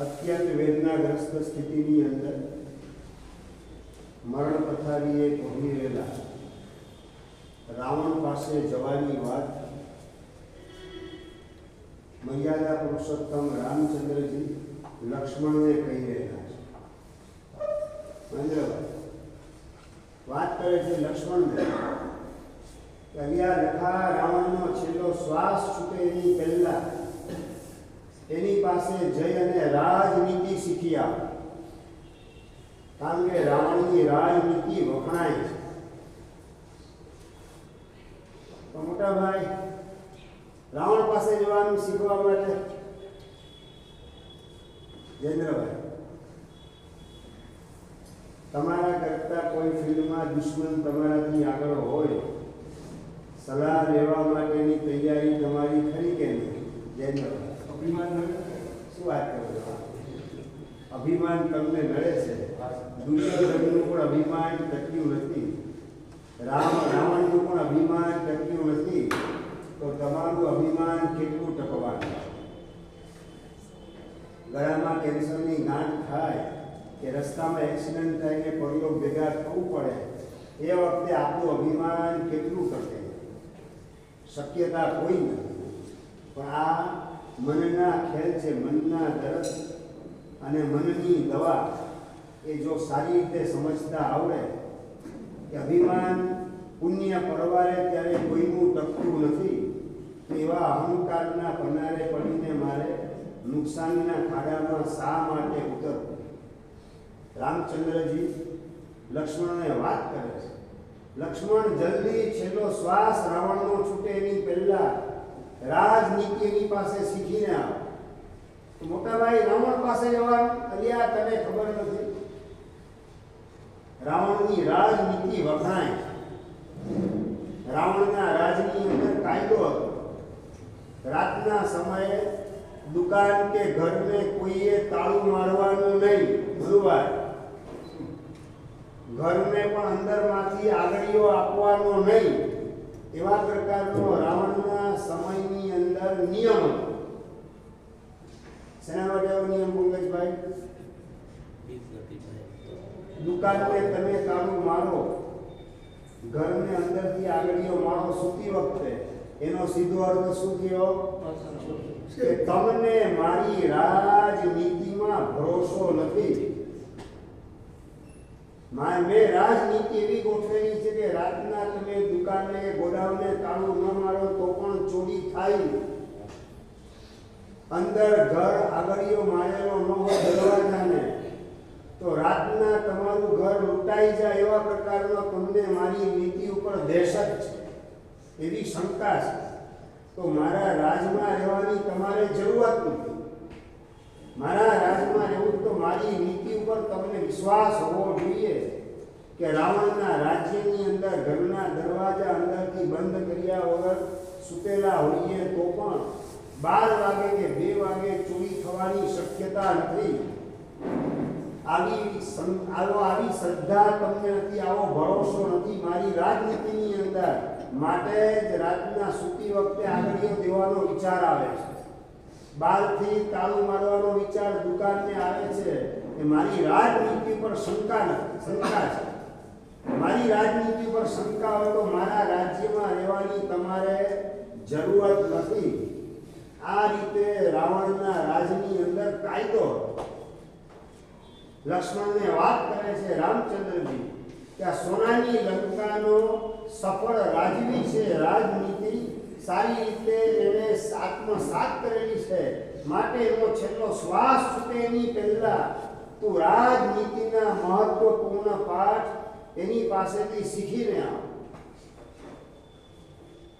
અત્યંત વેદનાગ્રસ્ત સ્થિતિની અંદર મરણ પથારીએ પહોંચી રહેલા રાવણ પાસે જવાની વાત મર્યાદા પુરુષોત્તમ રામચંદ્રજી લક્ષ્મણને કહી રહ્યા છે. મહેન્દ્રભાઈ વાત કરે છે લક્ષ્મણને કે અહીંયા લખા રાવણનો છેલ્લો શ્વાસ છૂટે એની પહેલા એની પાસે જઈ અને રાજનીતિ શીખી આવ. કારણ કે રાવણની રાજનીતિ વખણાય છે. તો મોટા ભાઈ રાવણ પાસે જવાનું શીખવા માટે જયેન્દ્રભાઈ તમારા કરતા કોઈ ફિલ્ડમાં દુશ્મન તમારાથી આગળ હોય સલાહ લેવા માટેની તૈયારી તમારી ખરી કે નહીં? જયેન્દ્રભાઈ અભિમાન શું વાત કરો છો? અભિમાન તમને નડે છે. દુર્યોધનનું પણ અભિમાન ટક્યું નથી, રાવણનું પણ અભિમાન ટક્યું નથી. તો તમારું અભિમાન કેટલું ટકવાનું? ગળામાં કેન્સરની ગાંઠ થાય કે રસ્તામાં એક્સિડન્ટ થાય કે પગલો ભેગા થવું પડે એ વખતે આપણું અભિમાન કેટલું ટકે? શક્યતા કોઈ નથી. પણ આ મનના ખેલ છે, મનના દર્દ અને મનની દવા. એ જો સારી રીતે સમજતા આવડે કે અભિમાન પુણ્ય પરવારે ત્યારે કોઈનું ટકતું નથી, એવા અહંકારના પનારે પડીને મારે નુકસાનના ખાડામાં શા માટે ઉતરવું? રામચંદ્રજી લક્ષ્મણને વાત કરે છે. લક્ષ્મણ જલ્દી છેલ્લો શ્વાસ રાવણનો છૂટે એની પહેલા રાજનીતિ એની પાસે શીખીને આવો. મોટા ભાઈ રાવણ પાસે જવાનું અલ્યા તને ખબર નથી, રાવણની રાજનીતિ વખણાય. રાવણના રાજની અંદર કાયદો હતો. રાતના સમયે દુકાન કે ઘરને કોઈએ તાળું મારવાનું નહીં. ગુરુવાર ઘરને પણ અંદરમાંથી આગળીઓ આપવાનો નહીં. એવા પ્રકારનો રાવણના સમયની અંદર નિયમ હતો. શેના માટે એવો નિયમ પંકજભાઈ? દુકાનને તમે તાળું મારો, ઘરને અંદરથી આગળીઓ મારો સૂતી વખતે એનો સીધો અર્થ શું થયો? કે તમને મારી રાજનીતિમાં ભરોસો નથી. મેં રાજનીતિ એવી ગોઠવેલી છે કે રાતના તમે દુકાનને ગોડાઉનને તાળું ન મારો તો પણ ચોરી થાય. અંદર ઘર આગળીઓ મારેલો ન હોય દરવાજાને તો રાતના તમારું ઘર લૂંટાઈ જાય એવા પ્રકારનો તમને મારી નીતિ ઉપર દહેશત છે, એવી શંકા છે. તો મારા રાજમાં રહેવાની તમારે જરૂરત નથી. મારા રાજમાં રહેવું તો મારી નીતિ ઉપર તમને વિશ્વાસ હોવો જોઈએ કે રાવણના રાજ્યની અંદર ઘરના દરવાજા અંદરથી બંધ કર્યા વગર સૂતેલા હોઈએ તો પણ 12 વાગે કે 2 વાગે ચોરી થવાની શક્યતા નથી. આવી શ્રદ્ધા તમને નથી, આવો ભરોસો નથી મારી રાજનીતિની અંદર. માટે જ રાતના સૂતી વખતે આગળીઓ દેવાનો વિચાર આવે છે, બહારથી તાળું મારવાનો વિચાર દુકાનને આવે છે. એ મારી રાજનીતિ પર શંકા છે. મારી રાજનીતિ પર શંકા હોય તો મારા રાજ્યમાં રહેવાની તમારે જરૂરત નથી. આ રીતે રાવણના રાજની અંદર કાયદો. લક્ષ્મણને વાત કરે છે રામચંદ્રજી કે આ સોનાની લંકાનો સફળ રાજવી છે, રાજનીતિ સારી રીતે એને આત્મસાત કરેલી છે. માટે એનો છેલ્લો શ્વાસ છૂટે એની પહેલા તું રાજનીતિના મહત્વપૂર્ણ પાઠ એની પાસેથી શીખીને આવ.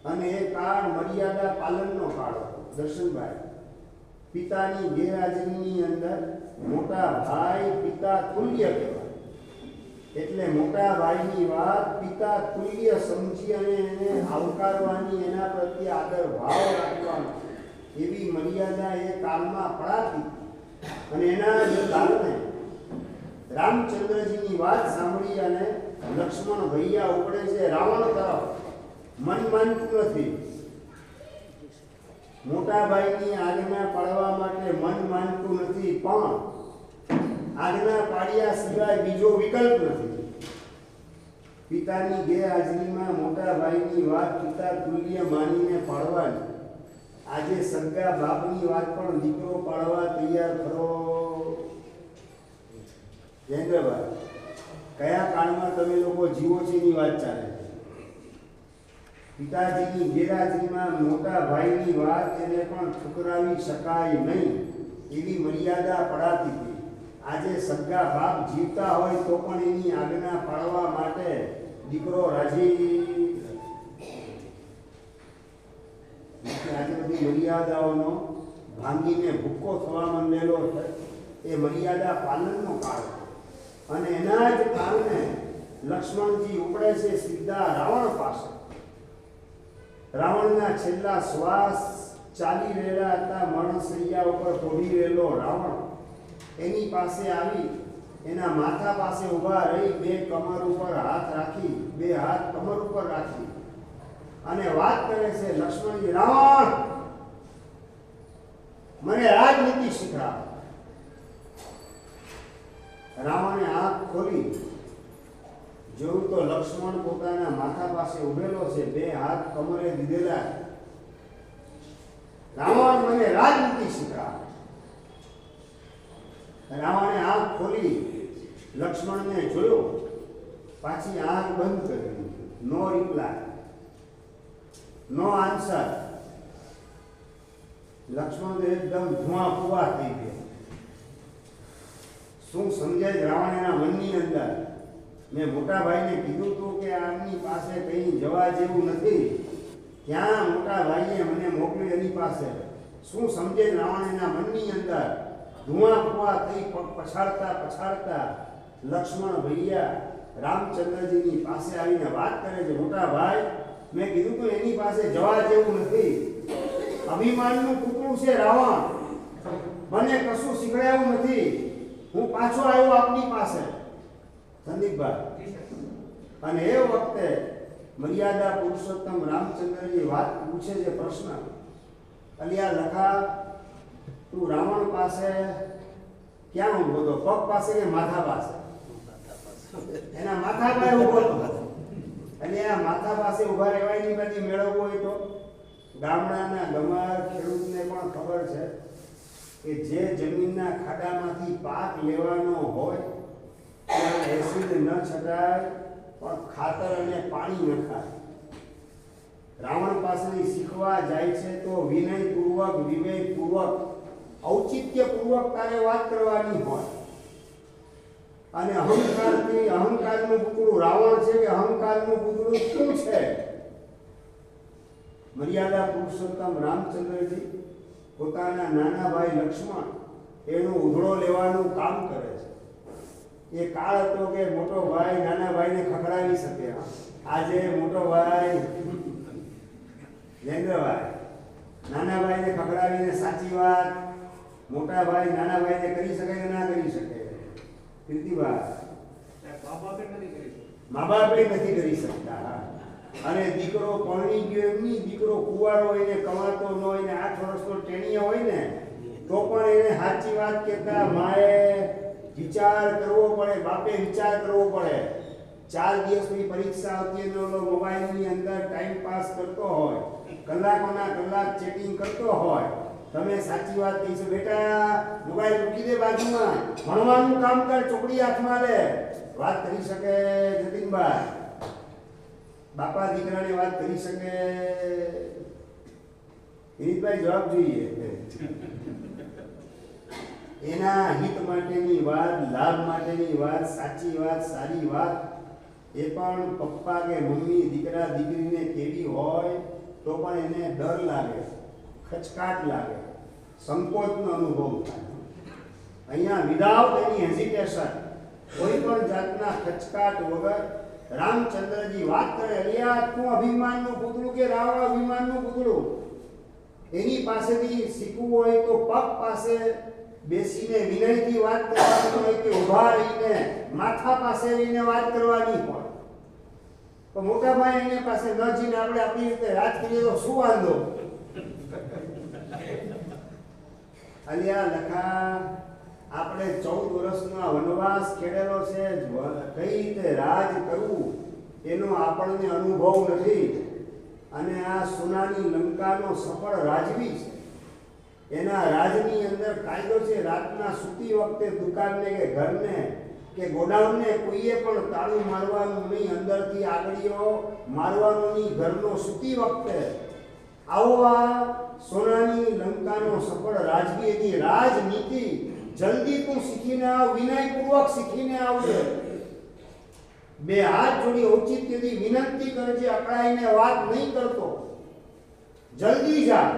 અને એ કાળ મર્યાદા પાલનનો કાળ હતો. દર્શનભાઈ પિતાની ગેરહાજરીની અંદર મોટા ભાઈ પિતા તુલ્ય કહેવાય. એટલે મોટા ભાઈની વાત પિતા તુલ્ય સમજી અને એને આવકારવાની, એના પ્રત્યે આદર ભાવ રાખવાનો એવી મર્યાદા એ કાળમાં પડાતી. અને એના જ કારણે રામચંદ્રજીની વાત સાંભળી અને લક્ષ્મણ ભૈયા ઉપડે છે રાવણ તરફ. મન માનતું નથી. મોટા ભાઈની આજ્ઞા પાળવા માટે મન માનતું નથી, પણ આજ્ઞા પાડ્યા સિવાય બીજો વિકલ્પ નથી. પિતાની ગેરહાજરીમાં મોટા ભાઈની વાત પિતા તુલ્ય માનીને પાળવાની. આજે સગા બાપની વાત પણ દીકરો પાળવા તૈયાર ખરો? જયેન્દ્રભાઈ, કયા કાળમાં તમે લોકો જીવો છો એની વાત ચાલે છે. પિતાજીની ગેરહાજરીમાં મોટા ભાઈની વાત એને પણ ઠુકરાવી શકાય નહીં એવી મર્યાદા પડાતી હતી. આજે સગા બાપ જીવતા હોય તો પણ એની આજ્ઞા પાળવા માટે દીકરો રાજી. આજે બધી મર્યાદાઓનો ભાંગીને ભૂક્કો થવા માંડેલો છે. એ મર્યાદા પાલનનો કાળ છે. અને એના જ કારણે લક્ષ્મણજી ઉપડે છે સીધા રાવણ પાસે. રાવણના છેલ્લા શ્વાસ ચાલી રહેલા હતા. મરણશૈયા ઉપર પોઢી રહેલો રાવણ એની પાસે આવી, એના માથા પાસે ઊભા રહી, બે કમર ઉપર હાથ રાખી, બે હાથ કમર ઉપર રાખી અને વાત કરે છે, લક્ષ્મણજી, રાવણ મને રાજનીતિ શીખડાવ. રાવણે આંખ ખોલી જોયું તો લક્ષ્મણ પોતાના માથા પાસે ઉભેલો છે, બે હાથ કમરે દીધેલા. રાવણ મને રાજનીતિ શીખડાવ. રાવણે આંખ ખોલી લક્ષ્મણને જોયો, પાછી આંખ બંધ કરી. નો રિપ્લાય, નો આન્સર. લક્ષ્મણ એકદમ ધુઆ ફુવા થઈ ગયો. શું સમજે રાવણ એના મનની અંદર? મેં મોટા ભાઈને કીધું હતું કે આમની પાસે કંઈ જવા જેવું નથી. ક્યાં મોટા ભાઈએ મને મોકલ્યું એની પાસે? શું સમજે રાવણ એના મનની અંદર? ધુઆ ફુવા થઈ પછાડતા લક્ષ્મણ ભૈયા રામચંદ્રજીની પાસે આવીને વાત કરે છે, મોટા ભાઈ, મેં કીધું તો એની પાસે જવા જેવું નથી. અભિમાનનું પુતળું છે રાવણ. મને કશું શીખડાયું નથી. હું પાછો આવ્યો આપની પાસે. સંદીપભાઈ, અને એ વખતે મર્યાદા પુરુષોત્તમ રામચંદ્રજી વાત પૂછે છે, પ્રશ્ન, અલિયા લખા, તું રાવણ પાસે ક્યાં ઉભો હતો? પગ પાસે કે માથા પાસે? એના માથા પાસે ઉભો હતો. અને આ માથા પાસે ઉભા રહેવાની બધી મેળવવો હોય તો ગામડાના ગમાર ખેડૂતને પણ ખબર છે કે જે જમીનના ખાડામાંથી પાક લેવાનો હોય ત્યાં એસિડ ન છટાય, પણ ખાતર અને પાણી નખાય. રાવણ પાસેથી શીખવા જાય છે તો વિનયપૂર્વક, વિવેકપૂર્વક, ઔચિત્યપૂર્વક તારે વાત કરવાની હોય. અને અહંકારનું પુતળું રાવણ છે કે અહંકારનું પુતળું શું છે? મર્યાદા પુરુષોત્તમ રામચંદ્રજી પોતાના નાના ભાઈ લક્ષ્મણ એનો ઉધડો લેવાનું કામ કરે છે. એ કાળ હતો કે મોટો ભાઈ નાના ભાઈને ખખડાવી શકે. આજે મોટો ભાઈ જયેન્દ્રભાઈ નાના ભાઈને ખખડાવીને સાચી વાત મોટા ભાઈ નાના ભાઈને કરી શકે કે ના કરી શકે? કીર્તિભાઈ, મા બાપે નથી કરી શકતા. અને દીકરો પરણી ગયો એમની, દીકરો કુંવારો હોય ને કમાતો ન હોય ને 8 વર્ષનો ટેણીયો હોય ને તો પણ એને સાચી વાત કહેતા માએ વિચાર કરવો પડે, બાપે વિચાર કરવો પડે. 4 દિવસની પરીક્ષા આવતી અને ઓલો મોબાઈલની અંદર ટાઈમ પાસ કરતો હોય, કલાકોના કલાક ચેટિંગ કરતો હોય, તમે સાચી વાત કહીશો, બેટા મોબાઈલ મૂકી દે બાજુમાં, ભણવાનું કામ કર, ચોપડી હાથમાં લે. વાત કરી શકે જતીનભાઈ? બાપા દીકરાને વાત કરી શકે? વિનીતભાઈ જવાબ જોઈએ. એના હિત માટેની વાત, લાભ માટેની વાત, સાચી વાત, સારી વાત એ પણ પપ્પા કે મમ્મી દીકરા દીકરીને કેવી હોય તો પણ એને ડર લાગે, ખચકાટ લાગે, સંકોચનો અનુભવ થાય. અહીંયા વિધાઉટ એની હેઝિટેશન, કોઈ પણ જાતના ખચકાટ વગર રામચંદ્રજી વાત કરે. અલિયા તું અભિમાનનું પુતળું કે રાવણ અભિમાનનું પુતળું? એની પાસેથી શીખવું હોય તો પગ પાસે બેસીને વિનયથી વાત કરવાની હોય કે ઊભા રહીને માથા પાસે રહીને વાત કરવાની હોય. તો મોટા ભાઈ એની પાસે ન જઈને આપણે આપણી રીતે વાત કરીએ તો શું વાંધો? અલ્યા લખા, આપણે 14 વર્ષનો વનવાસ ખેડેલો છે, કઈ રીતે રાજ કરવું એનો આપણને અનુભવ નથી. અને આ સોનાની લંકાનો સફળ રાજવી છે. એના રાજની અંદર કાયદો છે, રાતના સૂતી વખતે દુકાનને કે ઘરને કે ગોડાઉનને કોઈએ પણ તાળું મારવાનું નહીં, અંદરથી આગળીઓ મારવાનું નહીં, ઘરનો સૂતી વખતે. આવો આ સોનાની લંકાનો સફળ રાજવીની રાજનીતિ જલ્દી તું શીખીને આવ, વિનયપૂર્વક શીખીને આવજે. બે હાથ જોડી ઔચિત્યથી વિનંતી કરજે, અકળાઈને વાત નહીં કરતો, જલ્દી જા.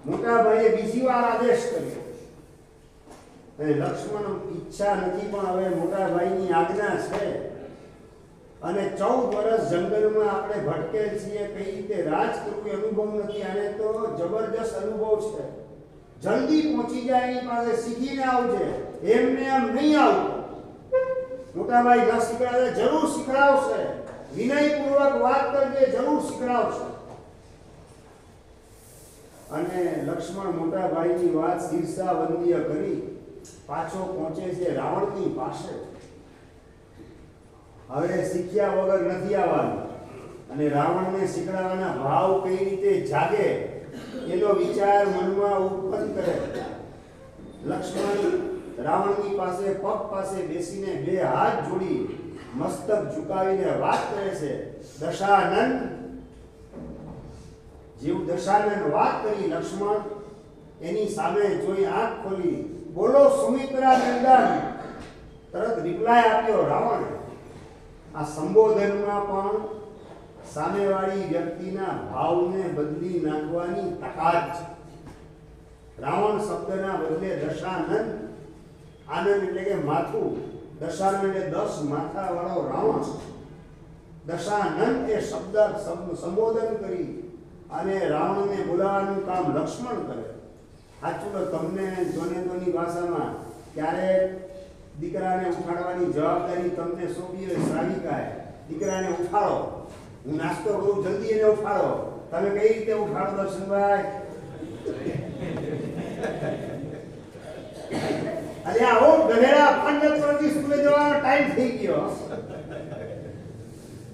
મોટા ભાઈએ બીજી વાર આદેશ કર્યો અને લક્ષ્મણ ઈચ્છા નથી પણ હવે મોટા ભાઈની આજ્ઞા છે. અને 14 વર્ષ જંગલમાં આપણે ભટકેલ છીએ, કઈ રીતે રાજ કરવું અનુભવ નથી. આને તો જબરદસ્ત અનુભવ છે. જલ્દી પહોંચી જાય એની પાસે, શીખીને આવજે. એમને એમ નહીં આવતો. મોટા ભાઈ ન શીખડાવે, જરૂર શીખડાવશે. વિનયપૂર્વક વાત કરજે, જરૂર શીખડાવશે. અને લક્ષ્મણ મોટા ભાઈની વાત શીર્ષાવંદીય કરી પાછો પહોંચે છે રાવણની પાસે. હવે શીખ્યા વગર નથી આવવાનું. અને રાવણને શીખડાવવાના ભાવ કઈ રીતે જાગે એનો વિચાર મનમાં ઉત્પન્ન કરે. લક્ષ્મણ રાવણની પાસે પગ પાસે બેસીને બે હાથ જોડી મસ્તક ઝુકાવીને વાત કરે છે. દશાનન, જેવું દશાનન વાત કરી લક્ષ્મણ એની સામે જોઈ આંખ ખોલી, બોલો સુમિત્રા નંદન, તરત રિપ્લાય આપ્યો રાવણ. આ સંબોધનમાં પણ સામેવાળી વ્યક્તિના ભાવને બદલી નાખવાની તાકાત છે. રાવણ શબ્દના બદલે દશાનન, આનંદ એટલે કે માથું, દશાનન એટલે 10 માથા વાળો રાવણ. દશાનન એ શબ્દ સંબોધન કરી અને રાવણને બોલાવવાનું કામ લક્ષ્મણ કરે. સાચું તો તમને જોનેતોની ભાષામાં ક્યારેક દીકરાને ઉઠાડવાની જવાબદારી તમને સોંપી હોય શ્રાવિકાએ, દીકરાને ઉઠાડો, હું નાસ્તો કરું, જલ્દી એને ઉઠાડો. તમે કઈ રીતે ઉઠાડો દર્શનભાઈ? અરે આવો ગધેડા, 5 વર્ષથી સ્કૂલે જવાનો ટાઈમ થઈ ગયો.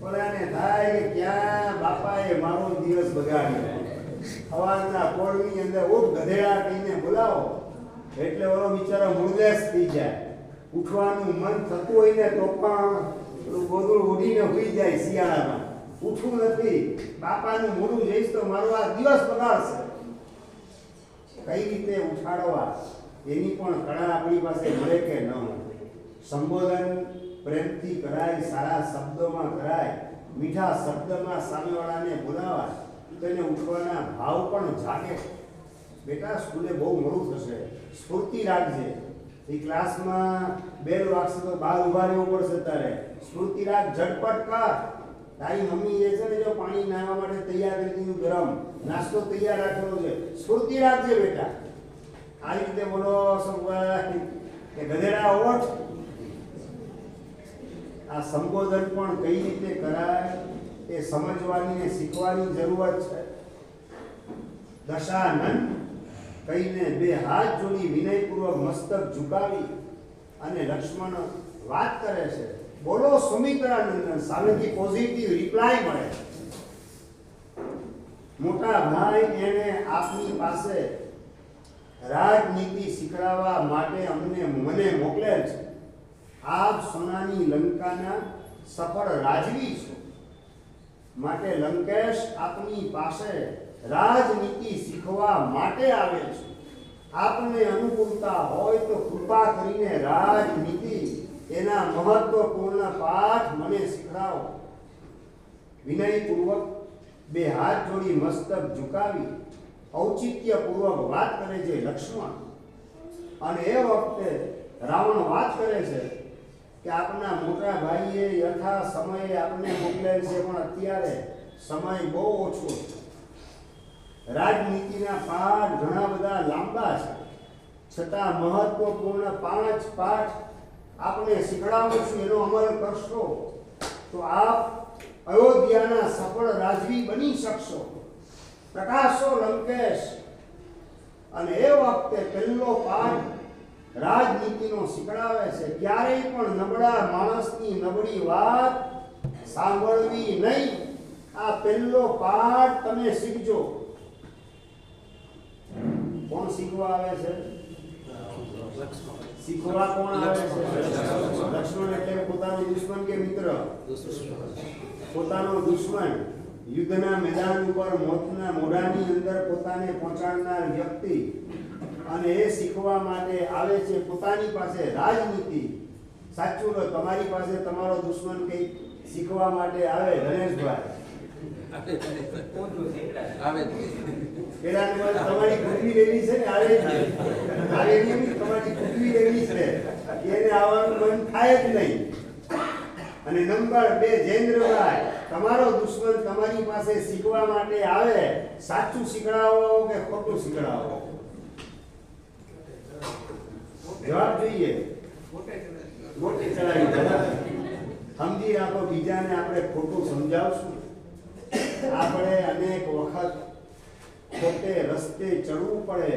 ઓલાને થાય કે ક્યાં બાપાએ મારો દિવસ બગાડ્યો. સવારના પોળની અંદર ઉઠ ગધેડા કહીને બોલાવો એટલે ઓલો બિચારો મુર્દેશ થઈ જાય. ઉઠવાનું મન થતું હોય ને તો પણ ગોદડું ઉડીને હોઈ જાય. શિયાળામાં ઉઠવું નથી, બાપાનું મોઢું જઈશ તો મારો આ દિવસ બગાડશે. કઈ રીતે ઉઠાડવા એની પણ કળા આપણી પાસે મળે કે ન મળે. સંબોધન પ્રેમથી કરાય, સારા શબ્દોમાં કરાય, મીઠા શબ્દમાં સામેવાળાને બોલાવાય તો એને ઉઠવાના ભાવ પણ જાગે. બેટા સ્કૂલે બહુ મોડું થશે, સ્ફૂર્તિ રાખજે. એ ક્લાસમાં બેલ વાગશે તો બહાર ઊભા રહેવું પડશે, તારે સ્ફૂર્તિ રાખ, ઝટપટ કર. તારી મમ્મી એ છે ને જો પાણી નાહવા માટે તૈયાર કરી દીધું, ગરમ નાસ્તો તૈયાર રાખેલો છે, સ્ફૂર્તિ રાખજે બેટા. આવી રીતે બોલો સંભાઈ કે ગધેડા ઓઠ. આ સંબોધન પણ કઈ રીતે કરાય એ સમજવાની ને શીખવાની જરૂરત છે. દશાનન કહીને બે હાથ જોડી વિનયપૂર્વક મસ્તક ઝુકાવી અને લક્ષ્મણ વાત કરે છે. બોલો સુમિત્રાનંદન, સામેથી પોઝિટિવ રિપ્લાય મળે. મોટા ભાઈ એને આપની પાસે રાજનીતિ શીખડાવવા માટે મને મોકલેલ છે. આપ સોનાની લંકાના સફળ રાજવી છો, માટે લંકેશ આપની પાસે રાજનીતિ શીખવા માટે આવે છે. આપને અનુકૂળતા હોય તો કૃપા કરીને રાજનીતિ એના મહત્વપૂર્ણ પાઠ મને શીખડાવો. વિનયપૂર્વક બે હાથ જોડી મસ્તક ઝુકાવી ઔચિત્યપૂર્વક વાત કરે છે લક્ષ્મણ. અને એ વખતે રાવણ વાત કરે છે કે આપના મોટા ભાઈએ યથા સમયે આપને મોકલેલ છે, પણ અત્યારે સમય બહુ ઓછો છે. રાજનીતિના પાઠ ઘણા બધા લાંબા છે, છતાં મહત્વપૂર્ણ 5 પાઠ આપને શીખડાવું છું. એનો અમલ કરશો તો આપ અયોધ્યાના સફળ રાજવી બની શકશો. પ્રકાશો લંકેશ, અને એ વખતે પહેલો પાઠ રાજનીતિનો શીખડાવે છે. ક્યારેય પણ નબળા માણસની નબળી વાત સાંભળવી નહીં. આ પહેલો પાઠ તમે શીખજો. કોણ શીખવા આવે છે? શીખવા કોણ આવે છે? લક્ષ્મણ એટલે પોતાનો દુશ્મન કે મિત્ર? પોતાનો દુશ્મન. યુદ્ધના મેદાન ઉપર મોતના મોઢાની અંદર પોતાને પહોંચાડનાર વ્યક્તિ. અને એ શીખવા માટે આવે છે પોતાની પાસે રાજનીતિ. સાચું લો, તમારી પાસે તમારો દુશ્મન કંઈક શીખવા માટે આવે? ગણેશભાઈ આવે તમારી કુટવી લેવી છે ને? આવે નહીં, તમારી કુટવી લેવી છે એને આવવાનું મન થાય જ નહીં. અને નંબર 2, જયેન્દ્રભાઈ, તમારો દુશ્મન તમારી પાસે શીખવા માટે આવે. સાચું શીખડાવો કે ખોટું શીખડાવો? જવાબ જોઈએ. મોટી ચડાવી સમજી રાખો. બીજાને આપણે ખોટું સમજાવશું. આપણે અનેક વખત ખોટે રસ્તે ચડવું પડે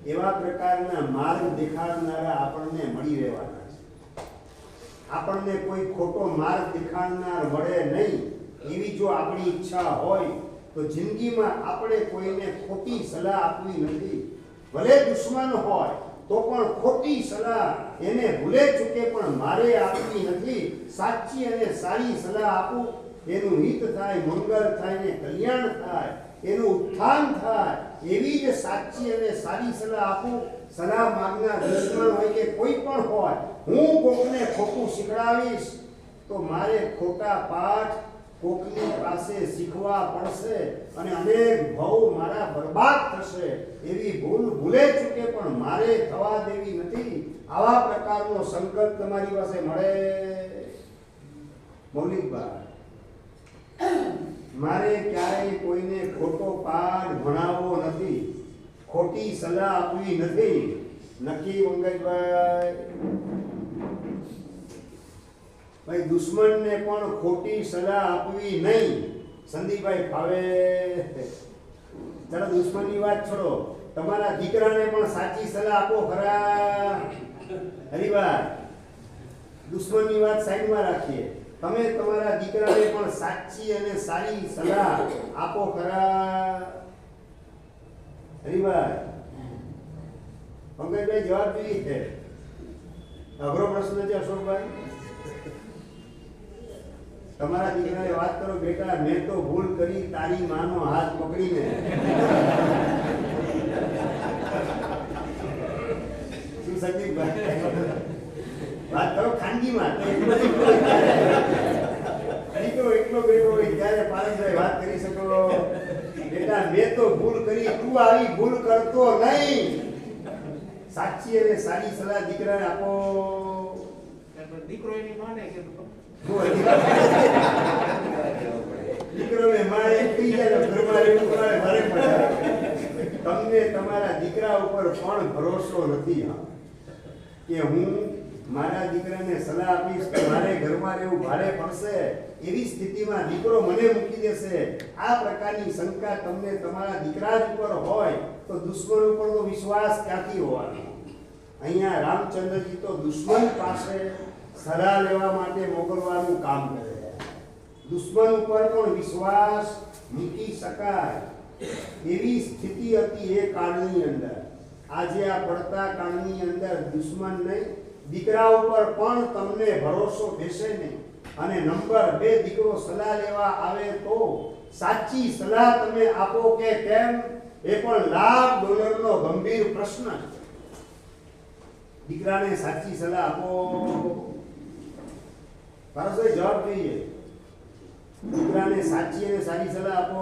એવા પ્રકારના માર્ગ દેખાડનારા આપણને મળી રહેવાના છે. આપણને કોઈ ખોટો માર્ગ દેખાડનાર મળે નહીં એવી જો આપણી ઈચ્છા હોય તો જિંદગીમાં આપણે કોઈને ખોટી સલાહ આપવી નથી. ભલે દુશ્મન હોય તો પણ ખોટી સલાહ એને ભૂલે ચૂકે પણ મારે આપવી નથી. સાચી અને સારી સલાહ આપું, એનું હિત થાય, મંગળ થાય ને કલ્યાણ થાય, એનું ઉત્થાન થાય એવી જ સાચી અને સારી સલાહ આપું. સલાહ માંગનાર દુશ્મન હોય કે કોઈ પણ હોય, હું કોકને ખોટું શીખડાવીશ તો મારે ખોટા પાઠ કોકની પાસે શીખવા પડશે અને અનેક ભવ મારા બરબાદ થશે. એવી ભૂલ ભૂલે ચૂકે પણ મારે થવા દેવી નથી. આવા પ્રકારનો સંકલ્પ તમારી પાસે મળે? મૌલિકભાઈ, મારે ક્યારેય કોઈને ખોટો પાઠ ભણાવવો નથી, ખોટી સલાહ આપવી નથી. નક્કી મંગજભાઈ? ભાઈ, દુશ્મનને પણ ખોટી સલાહ આપવી નહીં. સંદીપભાઈ ફાવે? ચાલો દુશ્મનની વાત છોડો, તમારા દીકરાને પણ સાચી સલાહ આપો ખરા? હરિભાઈ, દુશ્મનની વાત સાઈડમાં રાખીએ. તમે તમારા દીકરાને પણ સાચી અને સારી સલાહ આપો ખરા? હરિભાઈ, પંકજભાઈ જવાબ જોઈએ છે. અઘરો પ્રશ્ન છે અશોકભાઈ. તમારા દીકરાને વાત કરો, બેટા મેં તો ભૂલ કરી તારી માનો હાથ પકડીને. શું સંદીપભાઈ વાત કરો ખાનગીમાં? એટલો બેઠો હોય ત્યારે પારસભાઈ વાત કરી શકો. બેટા મેં તો ભૂલ કરી, તું આવી ભૂલ કરતો નહીં. સાચી અને સારી સલાહ દીકરાને આપો. દીકરો એની માને કે દીકરો ને મારે પી જાય ઘરમાં રહેવું પડે, મારે પડે. તમને તમારા દીકરા ઉપર પણ ભરોસો નથી કે હું મારા દીકરાને સલાહ આપીશ કે મારે ઘરમાં રહેવું ભારે પડશે. એવી સ્થિતિમાં દીકરો મને મૂકી દેશે. આ પ્રકારની શંકા તમને તમારા દીકરા જ ઉપર હોય તો દુશ્મન ઉપરનો વિશ્વાસ ક્યાંથી હોવાનો? અહીંયા રામચંદ્રજી તો દુશ્મન પાસે સલાહ લેવા માટે મોકલવાનું કામ કરે. દુશ્મન ઉપર પણ વિશ્વાસ મૂકી શકાય એવી સ્થિતિ હતી એ કાળની અંદર. આજે આ પડતા કાળની અંદર દુશ્મન નહીં, દીકરા ઉપર પણ તમને ભરોસો બેસે નહીં. અને નંબર 2, દીકરો સલાહ લેવા આવે તો સાચી સલાહ તમે આપો કે કેમ એ પણ $1,00,000નો ગંભીર પ્રશ્ન છે. દીકરાને સાચી સલાહ આપો. પારસભાઈ જવાબ જોઈએ. દીકરાને સાચી અને સારી સલાહ આપો.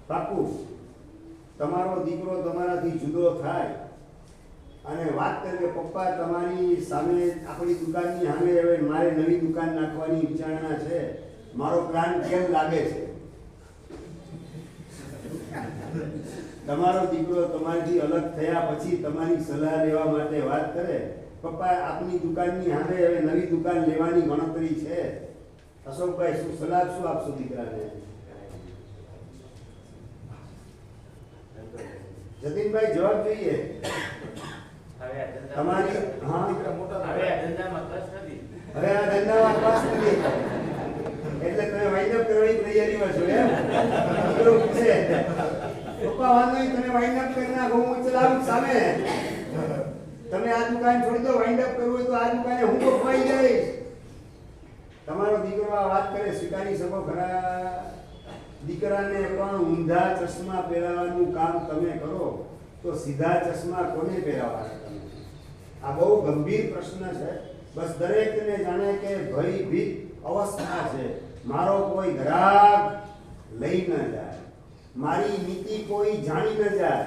પાકું? તમારો દીકરો તમારાથી જુદો થાય અને વાત કરે કે પપ્પા તમારી સામે આપણી દુકાનની સામે હવે મારે નવી દુકાન નાખવાની વિચારણા છે, મારો પ્લાન કેમ લાગે છે? તમારો દીકરો તમારાથી અલગ થયા પછી તમારી સલાહ લેવા માટે વાત કરે, પપ્પા આપની દુકાનની સામે હવે નવી દુકાન લેવાની ગણતરી છે. અશોકભાઈ, શું સલાહ શું આપશો દીકરાને? જતીનભાઈ જવાબ જોઈએ. હવે આ ધંધા તમારી હા દીકરા મોટા હવે આ ધંધામાં કશ નથી. હવે આ ધંધામાં પાસ નથી એટલે તમે વાઇન્ડ અપ કરવાની તૈયારીમાં છો એમ? દીકરો પૂછે પપ્પા વાંધો નહીં, તમે વાઇન્ડ અપ કરી નાખો, હું ચલાવું સામે. તમે આ દુકાન છોડી દો, વાઇન્ડ અપ કરવું હોય તો આ દુકાને હું ખોવાઈ જઈશ. તમારો દીકરો આ વાત કરે સ્વીકારી શકો ખરા? દીકરાને પણ ઊંધા ચશ્મા પહેરાવવાનું કામ તમે કરો તો સીધા ચશ્મા કોને પહેરાવવાના તમે? આ બહુ ગંભીર પ્રશ્ન છે. બસ દરેકને જાણે કે ભયભીત અવસ્થા છે. મારો કોઈ ગ્રાહક લઈ ન જાય, મારી નીતિ કોઈ જાણી ન જાય,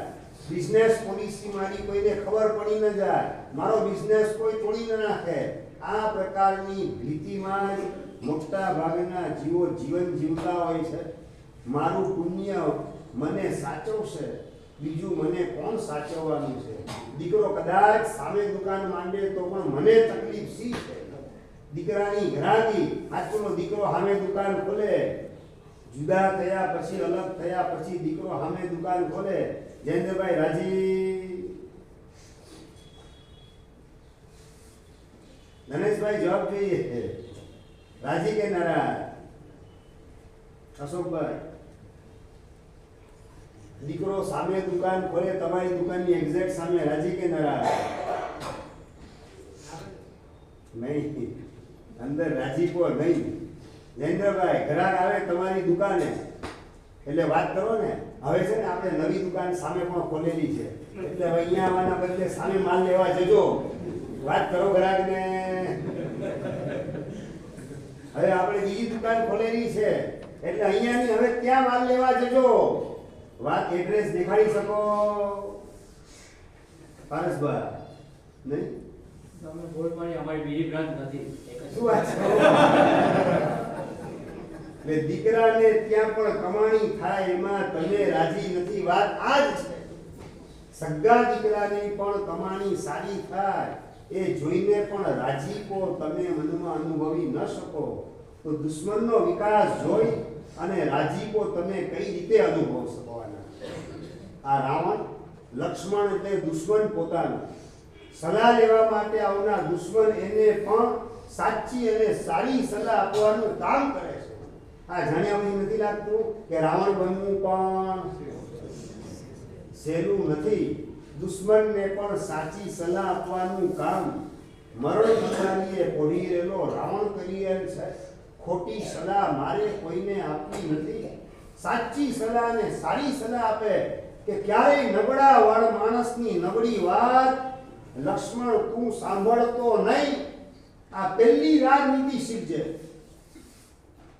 બિઝનેસ પોલિસી મારી કોઈને ખબર પડી ન જાય, મારો બિઝનેસ કોઈ તોડી ન નાખે. આ પ્રકારની ભીતિમાં જ મોટા ભાગના જીવો જીવન જીવતા હોય છે. મારું પુણ્ય મને સાચવશે, બીજું મને કોણ સાચવવાનું છે? દીકરો કદાચ સામે દુકાન માંડે તો પણ મને તકલીફ શી છે? દીકરાની ઘરાકી આજનો દીકરો સામે દુકાન ખોલે, જુદા થયા પછી અલગ થયા પછી દીકરો સામે દુકાન ખોલે. જયેન્દ્રભાઈ રાજી? ધનેશભાઈ જવાબ જોઈએ. રાજી કે નારાજ? અશોકભાઈ, દીકરો સામે દુકાન ખોલે, તમારી દુકાનની એક્ઝેક્ટ સામે, રાજી કે નારાજ? નહીં, અંદર રાજીપો નહીં. જયેન્દ્રભાઈ, ગ્રાહક આવે તમારી દુકાને એટલે વાત કરો ને. હવે છે ને આપણે નવી દુકાન સામે પણ ખોલેલી છે એટલે હવે અહીંયા આવવાના બદલે સામે માલ લેવા જજો. વાત કરો ગ્રાહકને. હવે આપણે બીજી દુકાન ખોલેલી છે એટલે અહીંયાની હવે ત્યાં માલ લેવા જજો. વાત એડ્રેસ દેખાડી શકો? પારસભાઈ નહીં? તમે બોલ પાણી અમારી બીજી બ્રાન્ચ નથી. એક જ શું વાત છે? એટલે દીકરાને ત્યાં પણ કમાણી થાય એમાં તમે રાજી નથી. વાત આ જ છે. સગા દીકરાની પણ કમાણી સારી થાય એ જોઈને પણ રાજીપો તમે મનમાં અનુભવી ન શકો તો દુશ્મનનો વિકાસ જોઈ અને રાજીપો તમે કઈ રીતે અનુભવ શકવાના? આ રાવણ લક્ષ્મણ એટલે દુશ્મન પોતાનો, સલાહ લેવા માટે આવનાર દુશ્મન એને પણ સાચી અને સારી સલાહ આપવાનું કામ કરે છે. આ જાણ્યા પછી નથી લાગતું કે રાવણ બનવું પણ સહેલું નથી? દુશ્મનને પણ સાચી સલાહ આપવાનું કામ મરણ મચાવીએ પોઢી રહેલો રાવણ કરી છે. ખોટી સલાહ મારે કોઈને આપવી નથી. સાચી સલાહ અને સારી સલાહ આપે કે ક્યારેય નબળા વાળ માણસની નબળી વાત લક્ષ્મણ તું સાંભળતો નહીં. આ પહેલી રાજનીતિ શીખજે.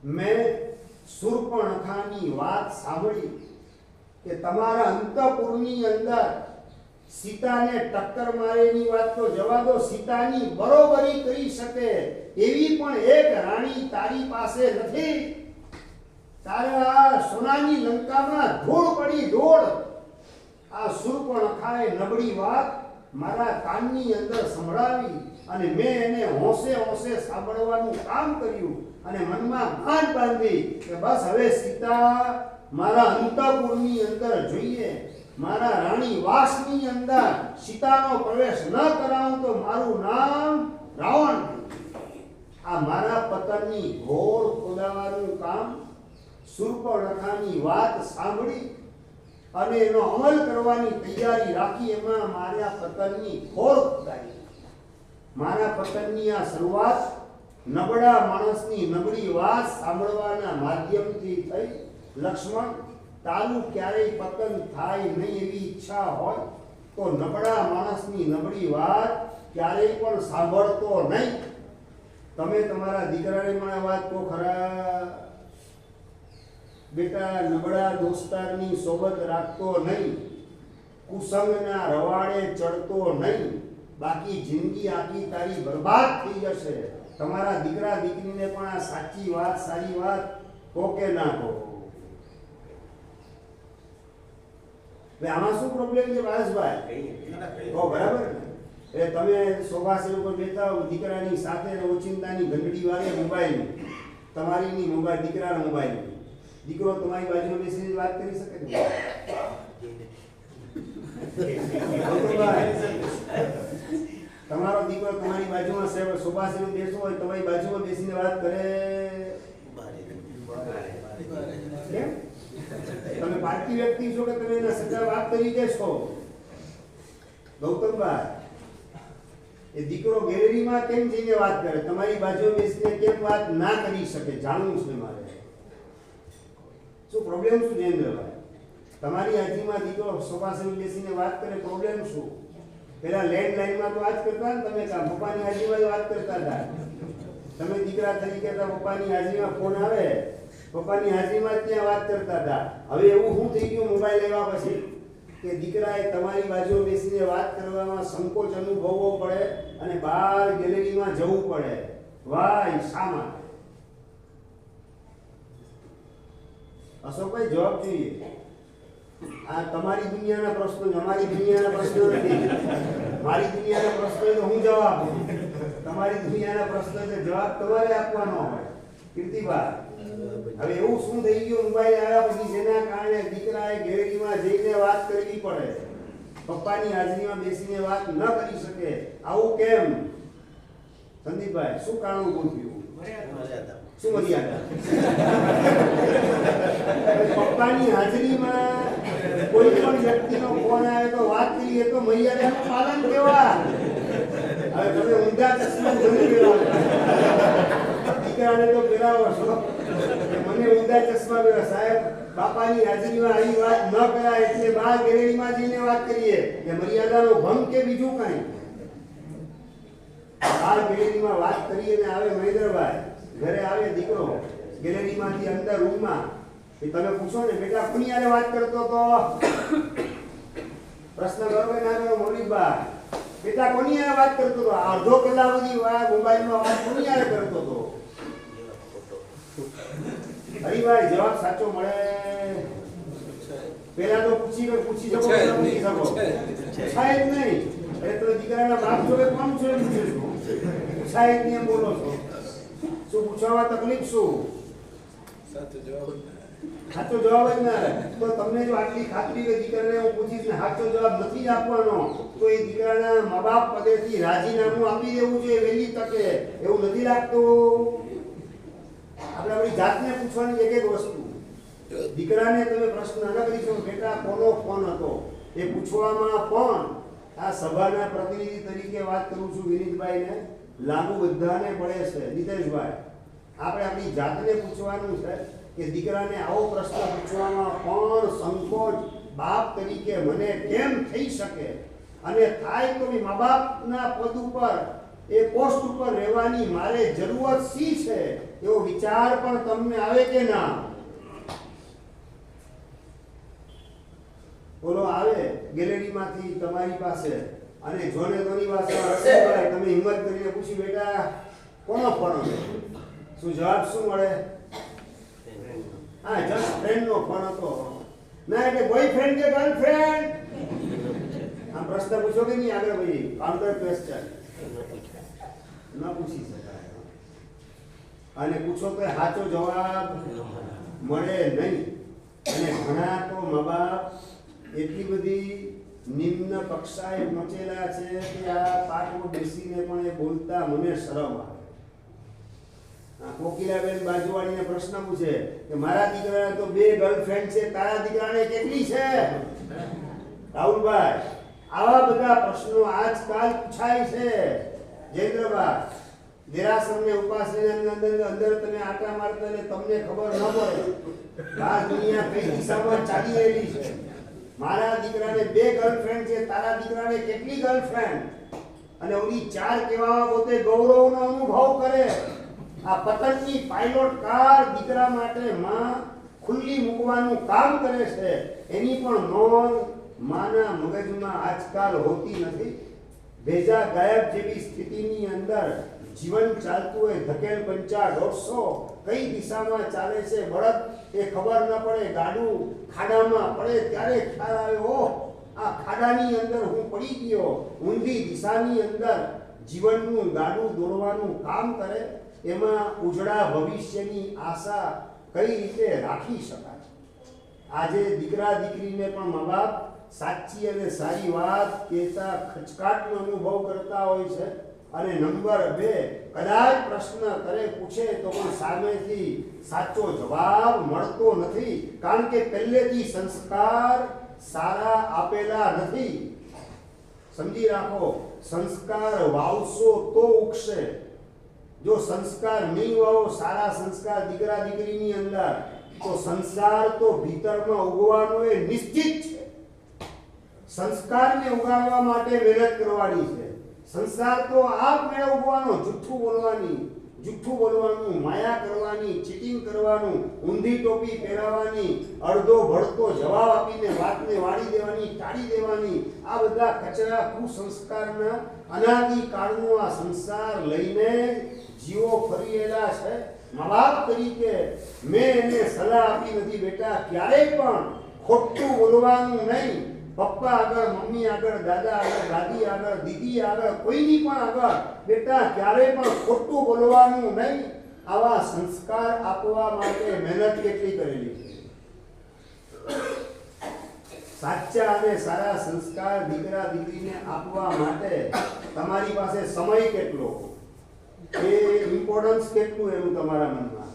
મેં શૂર્પણખાની વાત સાંભળી કે તમારા અંતઃપુરની અંદર સીતાને ટક્કર મારેની વાત તો જવા દો, સીતાની બરોબરી કરી શકે એવી પણ એક રાણી તારી પાસે નથી. તારે આ સોનાની લંકામાં ધૂળ પડી ધૂળ. આ શૂર્પણખાએ નબળી વાત મારા કાનની અંદર સંભળાવી અને મેં એને હોંશે હોંશે સાંભળવાનું કામ કર્યું અને મનમાં ગાંઠ બાંધી કે બસ હવે સીતા મારા અંતઃપુરની અંદર જોઈએ, મારા રાણી વાસની અંદર સીતાનો પ્રવેશ ન કરાવું તો મારું નામ રાવણ. આ મારા પતનની ઘોર ખોદાવાનું કામ શૂર્પણખાની વાત સાંભળી અને એનો અમલ કરવાની તૈયારી રાખી. એમાં મારા પતનની ઘોર ખોદાઈ. મારા પતનની આ શરૂઆત નબળા માણસની નબળી વાત સાંભળવાના માધ્યમથી થઈ. લક્ષ્મણ, તારું ક્યારેય પતન થાય નહીં એવી ઈચ્છા હોય તો નબળા માણસની નબળી વાત ક્યારેય પણ સાંભળતો નહીં. તમે તમારા દીકરાને પણ વાત તો ખરા, બેટા નબળા દોસ્તારની સોબત રાખતો નહીં, કુસંગના રવાડે ચડતો નહીં, બાકી જિંદગી આખી તારી બરબાદ થઈ જશે. તમારા દીકરા દીકરીને પણ આ સાચી વાત સારી વાત કહો કે ના કહો? આમાં શું પ્રોબ્લેમ છે પારસભાઈ? કહો બરાબર ને? એટલે તમે સોફાસેટ ઉપર બેઠા હો દીકરાની સાથે ઓચિંતાની ઘંટડી વાગે મોબાઈલ, તમારીની મોબાઈલ, દીકરાનો મોબાઈલ. દીકરો તમારી બાજુમાં બેસીને વાત કરી શકે ને? તમારો દીકરો તમારી બાજુમાં સોફાસીનું બેસવું હોય તમારી બાજુમાં બેસીને વાત કરે કેમ? તમે પારકી વ્યક્તિ છો કે તમે એના સગા વાત કરી દેશો? ગૌતમભાઈ, એ દીકરો ગેલેરીમાં કેમ જઈને વાત કરે, તમારી બાજુમાં બેસીને કેમ વાત ના કરી શકે? જાણવું છે મારે. શું પ્રોબ્લેમ શું જયેન્દ્રભાઈ? તમારી હાજરીમાં દીકરો સોફાસીમાં બેસીને વાત કરે, પ્રોબ્લેમ શું? પેલા લેન્ડલાઈનમાં તો આજ કરતા ને તમે કામ પપ્પાની હાજરીમાં વાત કરતા હતા. તમે દીકરા તરીકે તો પપ્પાની હાજરીમાં ફોન આવે, પપ્પાની હાજરીમાં જ ત્યાં વાત કરતા હતા. હવે એવું શું થઈ ગયું મોબાઈલ લેવા પછી કે દીકરાએ તમારી બાજુમાં બેસીને વાત કરવામાં સંકોચ અનુભવવો પડે અને બહાર ગેલેરીમાં જવું પડે? વાય શા માટે? અશોકભાઈ જવાબ જોઈએ. આ તમારી દુનિયાના પ્રશ્નો, અમારી દુનિયાના પ્રશ્નો નથી. મારી દુનિયાના પ્રશ્નો તો હું જવાબ આપું. તમારી દુનિયાના પ્રશ્નો છે જવાબ તમારે આપવાનો હોય. કીર્તિભાઈ, હવે એવું શું થઈ ગયું મોબાઈલ આવ્યા પછી જેના કારણે દીકરાએ ગેલેરીમાં જઈને વાત કરવી પડે, પપ્પાની હાજરીમાં બેસીને વાત ન કરી શકે? આવું કેમ? સંદીપભાઈ, શું કારણ ઊભું થયું? શું મર્યાદા? પપ્પાની હાજરીમાં કોઈ પણ વ્યક્તિનો ફોન આવે તો વાત કરીએ તો મર્યાદાનું પાલન કેવા? હવે તમે ઊંધા ચશ્મા મને પહેરાવો, દીકરાને તો પહેરાવો છો, મને ઊંધા ચશ્મા પહેરા. સાહેબ, બાપાની હાજરીમાં આવી વાત ન કરાય એટલે બહાર ગેલેરીમાં જઈને વાત કરીએ કે મર્યાદાનો ભંગ કે બીજું કાંઈ? બહાર ગેલેરીમાં વાત કરીએ ને આવે મહેન્દ્રભાઈ, ઘરે આવે દીકરો ગેલેરીમાંથી અંદર રૂમમાં, તમે પૂછો ને બેટા કોની હારે વાત કરતો તો? પ્રશ્ન કરો કે ના કરો મૌલિકભાઈ? બેટા કોની હારે વાત કરતો તો? અડધો કલાક સુધી મોબાઈલમાં વાત કોની હારે કરતો તો? હરિભાઈ, જવાબ સાચો મળે? પેલા તો પૂછી શકો, પૂછી શકો? પૂછાય જ નહીં. એટલે તમે દીકરાના બાપ જોડે કોણ જોડે પૂછો છો? પૂછાય જ નહીં એમ બોલો છો. શું પૂછવામાં તકલીફ શું? સાચો જવાબ જ ના. તો તમને જો આટલી ખાતરી કે દીકરાને હું પૂછીશ ને સાચો જવાબ નથી આપવાનો તો એ દીકરાના મા બાપ પદેથી રાજીનામું આપી દેવું જોઈએ વહેલી તકે. એવું નથી લાગતું? આપણે આપણી જાતને પૂછવાની એક વસ્તુ. દીકરાને તમે પ્રશ્ન ન કરી શકો બેટા કોનો ફોન હતો એ પૂછવામાં પણ આ સભાના પ્રતિનિધિ તરીકે વાત કરું છું વિનીતભાઈને, લાગુ બધાને પડે છે. નીતેશભાઈ, આપણે આપણી જાતને પૂછવાનું છે કે દીકરાને આવો પ્રશ્ન પૂછવામાં પણ સંકોચ બાપ તરીકે મને કેમ થઈ શકે? અને થાય તો મા બાપના પદ ઉપર એ પોસ્ટ ઉપર રહેવાની મારે જરૂરત શી છે? એવો વિચાર પણ તમને આવે કે ના? બોલો, આવે ગેલેરીમાંથી તમારી પાસે અને જોને તોની ભાષામાં રસીભાઈ તમે હિંમત કરીને પૂછી બેટા કોનો ફોન હતો? શું જવાબ શું મળે? હા, જસ્ટ ફ્રેન્ડનો ફોન હતો. ના એટલે બોયફ્રેન્ડ કે ગર્લફ્રેન્ડ? આ પ્રશ્ન પૂછો કે નહીં આગળ ભાઈ? કાઉન્ટર ક્વેશ્ચન ન પૂછી શકાય. અને પૂછો તો સાચો જવાબ મળે નહીં. અને ઘણા તો મા બાપ એટલી બધી નિમ્ન કક્ષાએ પહોંચેલા છે કે આ પાઠમાં બેસીને પણ એ બોલતા મને શરમ આવે. કોકિલાબેન બાજુવાળીને પ્રશ્ન પૂછે કે મારા દીકરાને તો 2 ગર્લફ્રેન્ડ છે, તારા દીકરાને કેટલી છે? રાહુલભાઈ, આવા બધા પ્રશ્નો આજકાલ પૂછાય છે. જયેન્દ્રભાઈ, દેરાસરને ઉપાસનીના અંદર તમે આટા મારતા ને તમને ખબર ન પડે આ દુનિયા કઈ દિશામાં ચાલી રહેલી છે. મારા દીકરાને 2 ગર્લફ્રેન્ડ છે, તારા દીકરાને કેટલી ગર્લફ્રેન્ડ? અને ઓલી 4 કહેવામાં પોતે ગૌરવનો અનુભવ કરે. આ પતંગની પાયલોટ કાર દીકરા માટે માં ખુલ્લી મૂકવાનું કામ કરે છે. એની પણ નોંધ માના મગજમાં આજકાલ હોતી નથી. ભેજા ગાયબ જેવી સ્થિતિની અંદર જીવન ચાલતું હોય, ધકેલ પંચા 150 કઈ દિશામાં ચાલે છે બળદ એ ખબર ન પડે. ગાડું ખાડામાં પડે ત્યારે ખ્યાલ આવે ઓહ આ ખાડાની અંદર હું પડી ગયો. ઊંધી દિશાની અંદર જીવનનું ગાડું દોડવાનું કામ કરે. એમાં ઉજળા ભવિષ્યની આશા કઈ રીતે રાખી શકાય? આજે દીકરા દીકરીને પણ મા બાપ સાચી અને સારી વાત કહેતા ખચકાટનો અનુભવ કરતા હોય છે, અને નંબર 2 કદાચ પ્રશ્ન કરે પૂછે તો પણ સામેથી સાચો જવાબ મળતો નથી, કારણ કે પહેલેથી સંસ્કાર સારા આપેલા નથી. સમજી રાખો, સંસ્કાર વાવશો તો ઉગશે. જો સંસ્કાર નહીં વાવો, સારા સંસ્કાર દીકરા દીકરીની અંદર, તો સંસાર તો ભીતરમાં ઉગવાનો એ નિશ્ચિત છે. સંસ્કારને ઉગાડવા માટે મહેનત કરવાની છે. સંસાર તો આપમેળે ઉગવાનો, જુઠ્ઠું બોલવાનું, માયા કરવાની, ચીટિંગ કરવાનું, ઊંધી ટોપી પહેરાવાની, અડધો ભડતો જવાબ આપીને વાતને વાળી દેવાની, ટાળી દેવાની, આ બધા કચરા કુસંસ્કારના અનાદિ કાળનો આ સંસાર લઈને જીવો ફરીએલા છે. મા બાપ તરીકે મેં એને સલાહ આપી નથી, બેટા ક્યારેય પણ ખોટું બોલવાનું નહીં. પપ્પા આગળ, મમ્મી આગળ, દાદા આગળ, દાદી આગળ, દીદી આગળ, કોઈની પણ આગળ બેટા ક્યારેય પણ ખોટું બોલવાનું નહીં. આવા સંસ્કાર આપવા માટે મહેનત કેટલી કરેલી છે. સાચા અને સારા સંસ્કાર દીકરા દીકરીને આપવા માટે તમારી પાસે સમય કેટલો, એ ઇમ્પોર્ટન્સ કેટલું એનું તમારા મનમાં.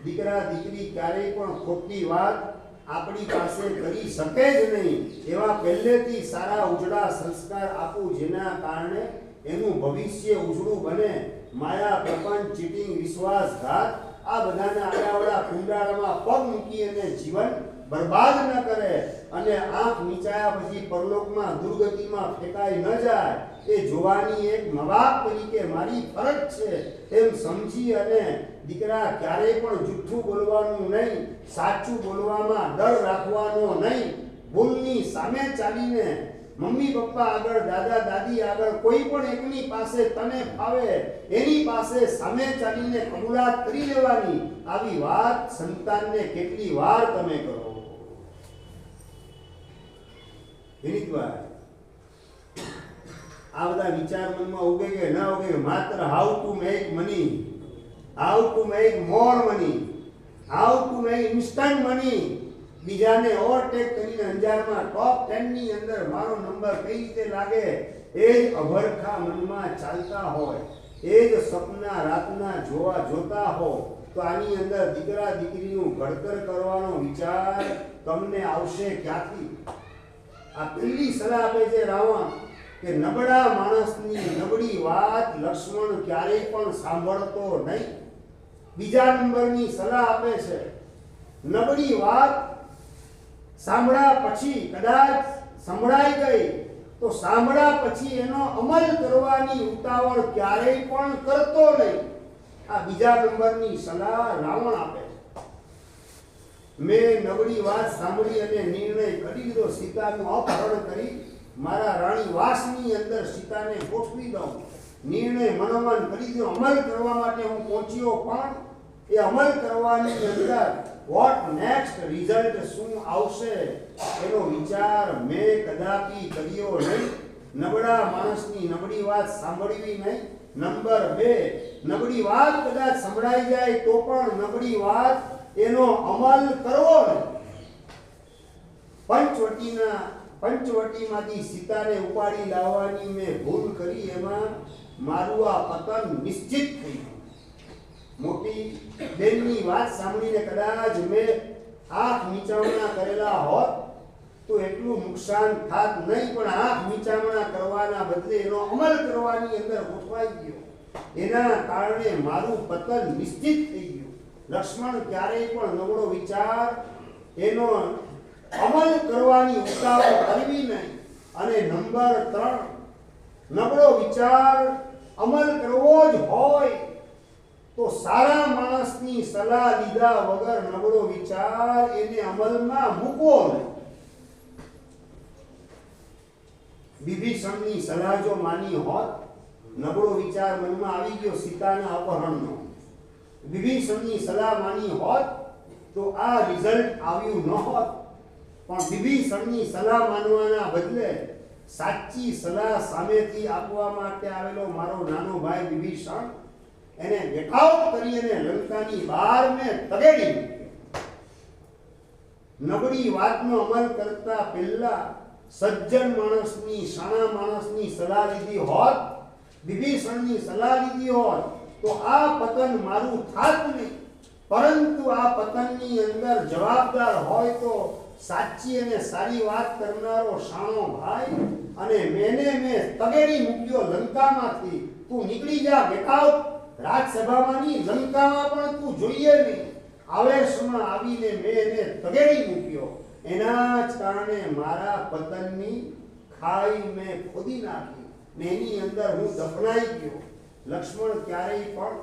દીકરા દીકરી ક્યારેય પણ ખોટી વાત આપણી પાસે કરી શકે જ નહીં. એવા પહેલેથી સારા ઉજળા સંસ્કાર આપું, જેના કારણે એનું ભવિષ્ય ઉજળું બને. માયા, પ્રપંચ, ચીટિંગ, વિશ્વાસઘાત આ બધાના આડાવડા કુંડાળામાં પગ મૂકી અને જીવન બરબાદ ન કરે, અને આંખ નીચાયા પછી પરલોકમાં દુર્ગતિમાં ફેંકાઈ ન જાય, એ જોવાની એક મા બાપ તરીકે મારી ફરજ છે. એમ સમજી અને દીકરા ક્યારેય પણ જુઠ્ઠું બોલવાનું નહીં, સાચું બોલવામાં ડર રાખવાનો નહીં. ભૂલની સામે ચાલીને મમ્મી પપ્પા આગળ, દાદા દાદી આગળ, કોઈ પણ એકની પાસે તને ફાવે એની પાસે સામે ચાલીને કબૂલાત કરી લેવાની. આવી વાત સંતાનને કેટલી વાર તમે કરો. વિનીતભાઈ, આ બધા વિચાર મનમાં ઉગે કે ન ઉગે? માત્ર how to make money, how to make more money, how to make instant money, બીજાને ઓવરટેક કરીને અંજારમાં ટોપ 10 ની અંદર મારો નંબર કઈ રીતે લાગે, એ જ અભરખા મનમાં ચાલતા હોય, એ જ સપના રાતના જોતા હો, તો આની અંદર દીકરા દીકરીનું ઘડતર કરવાનો વિચાર તમને આવશે ક્યાંથી? આ પહેલી સલાહ આપે છે રાવણ કે નબળા માણસની નબળી વાત લક્ષ્મણ ક્યારેય પણ સાંભળતો નહીં. બીજા નંબરની સલાહ આપે છે, નબળી વાત સાંભળ્યા પછી, કદાચ સંભળાઈ ગઈ તો સાંભળ્યા પછી એનો અમલ કરવાની ઉતાવળ ક્યારેય પણ કરતો નહીં. આ બીજા નંબરની સલાહ રાવણ આપે છે. મેં નબળી વાત સાંભળી અને નિર્ણય કરી લીધો, સીતાનું અપહરણ કરી મારા રાણી વાસની અંદર સીતાને ગોઠવી દઉં. નિર્ણય મનોમન કરી દીધો, અમલ કરવા માટે હું પહોંચ્યો, પણ એ અમલ કરવાની અંદર વોટ નેક્સ્ટ, રિઝલ્ટ શું આવશે એનો વિચાર મેં કદાપી કર્યો નહીં. નબળા માણસની નબળી વાત સાંભળવી નહીં. નંબર 2, નબળી વાત કદાચ સંભળાઈ જાય તો પણ નબળી વાત એનો અમલ કરવો નહીં. પંચવટીમાંથી સીતાને ઉપાડી લાવવાની મેં ભૂલ કરી, એમાં મારું આ પતન નિશ્ચિત થયું. મોટી બેનની વાત સાંભળીને કદાચ મેં આંખ નીચામણા કરેલા હોત તો એટલું નુકસાન થાત નહીં, પણ આંખ નીચામણા કરવાના બદલે એનો અમલ કરવાની અંદર ગોઠવાઈ ગયો. એના કારણે મારું પતન નિશ્ચિત થઈ ગયું. લક્ષ્મણ ક્યારેય પણ નબળો વિચાર, એનો અમલ કરવાની ઉતાવળ કરવી નહીં. અને નંબર 3, નબળો વિચાર અમલ કરવો જ હોય તો સારા માણસની સલાહ લીધા વગર નબળો વિચાર એને અમલમાં મૂકવો નહીં. વિભીષણની સલાહ જો માની હોત, નબળો વિચાર મનમાં આવી ગયો સીતાના અપહરણનો, વિભીષણની સલાહ માની હોત તો આ રિઝલ્ટ આવ્યું ન હોત. પણ વિભીષણની સલાહ માનવાના બદલે સાચી સલાહ સામેથી આપવા માટે આવેલો મારો નાનો ભાઈ વિભીષણ, એને દેખાવ કરી અને લંકાની બહાર મેં તગેડી મૂક્યો. નબળી વાતનો અમલ કરતા પહેલા સજ્જન માણસની શાણા માણસની સલાહ લીધી હોત, વિભીષણની સલાહ લીધી હોત, તો આ પતન મારું થાત નહીં. પરંતુ આ પતનની અંદર જવાબદાર હોય તો સાચી અને સારી વાત કરનારો શાણો ભાઈ, અને મેં તગેડી મૂક્યો લંકામાંથી. તું નીકળી જા બેટાવ, રાજસભામાંની લંકામાં પણ તું જોઈએ નહીં. આવેશમાં આવીને મેં એને તગેડી મૂક્યો. એના જ કારણે મારા પતનની ખાઈ મેં ખોદી નાખી ને એની અંદર હું દફનાઈ ગયો. લક્ષ્મણ ક્યારેય પણ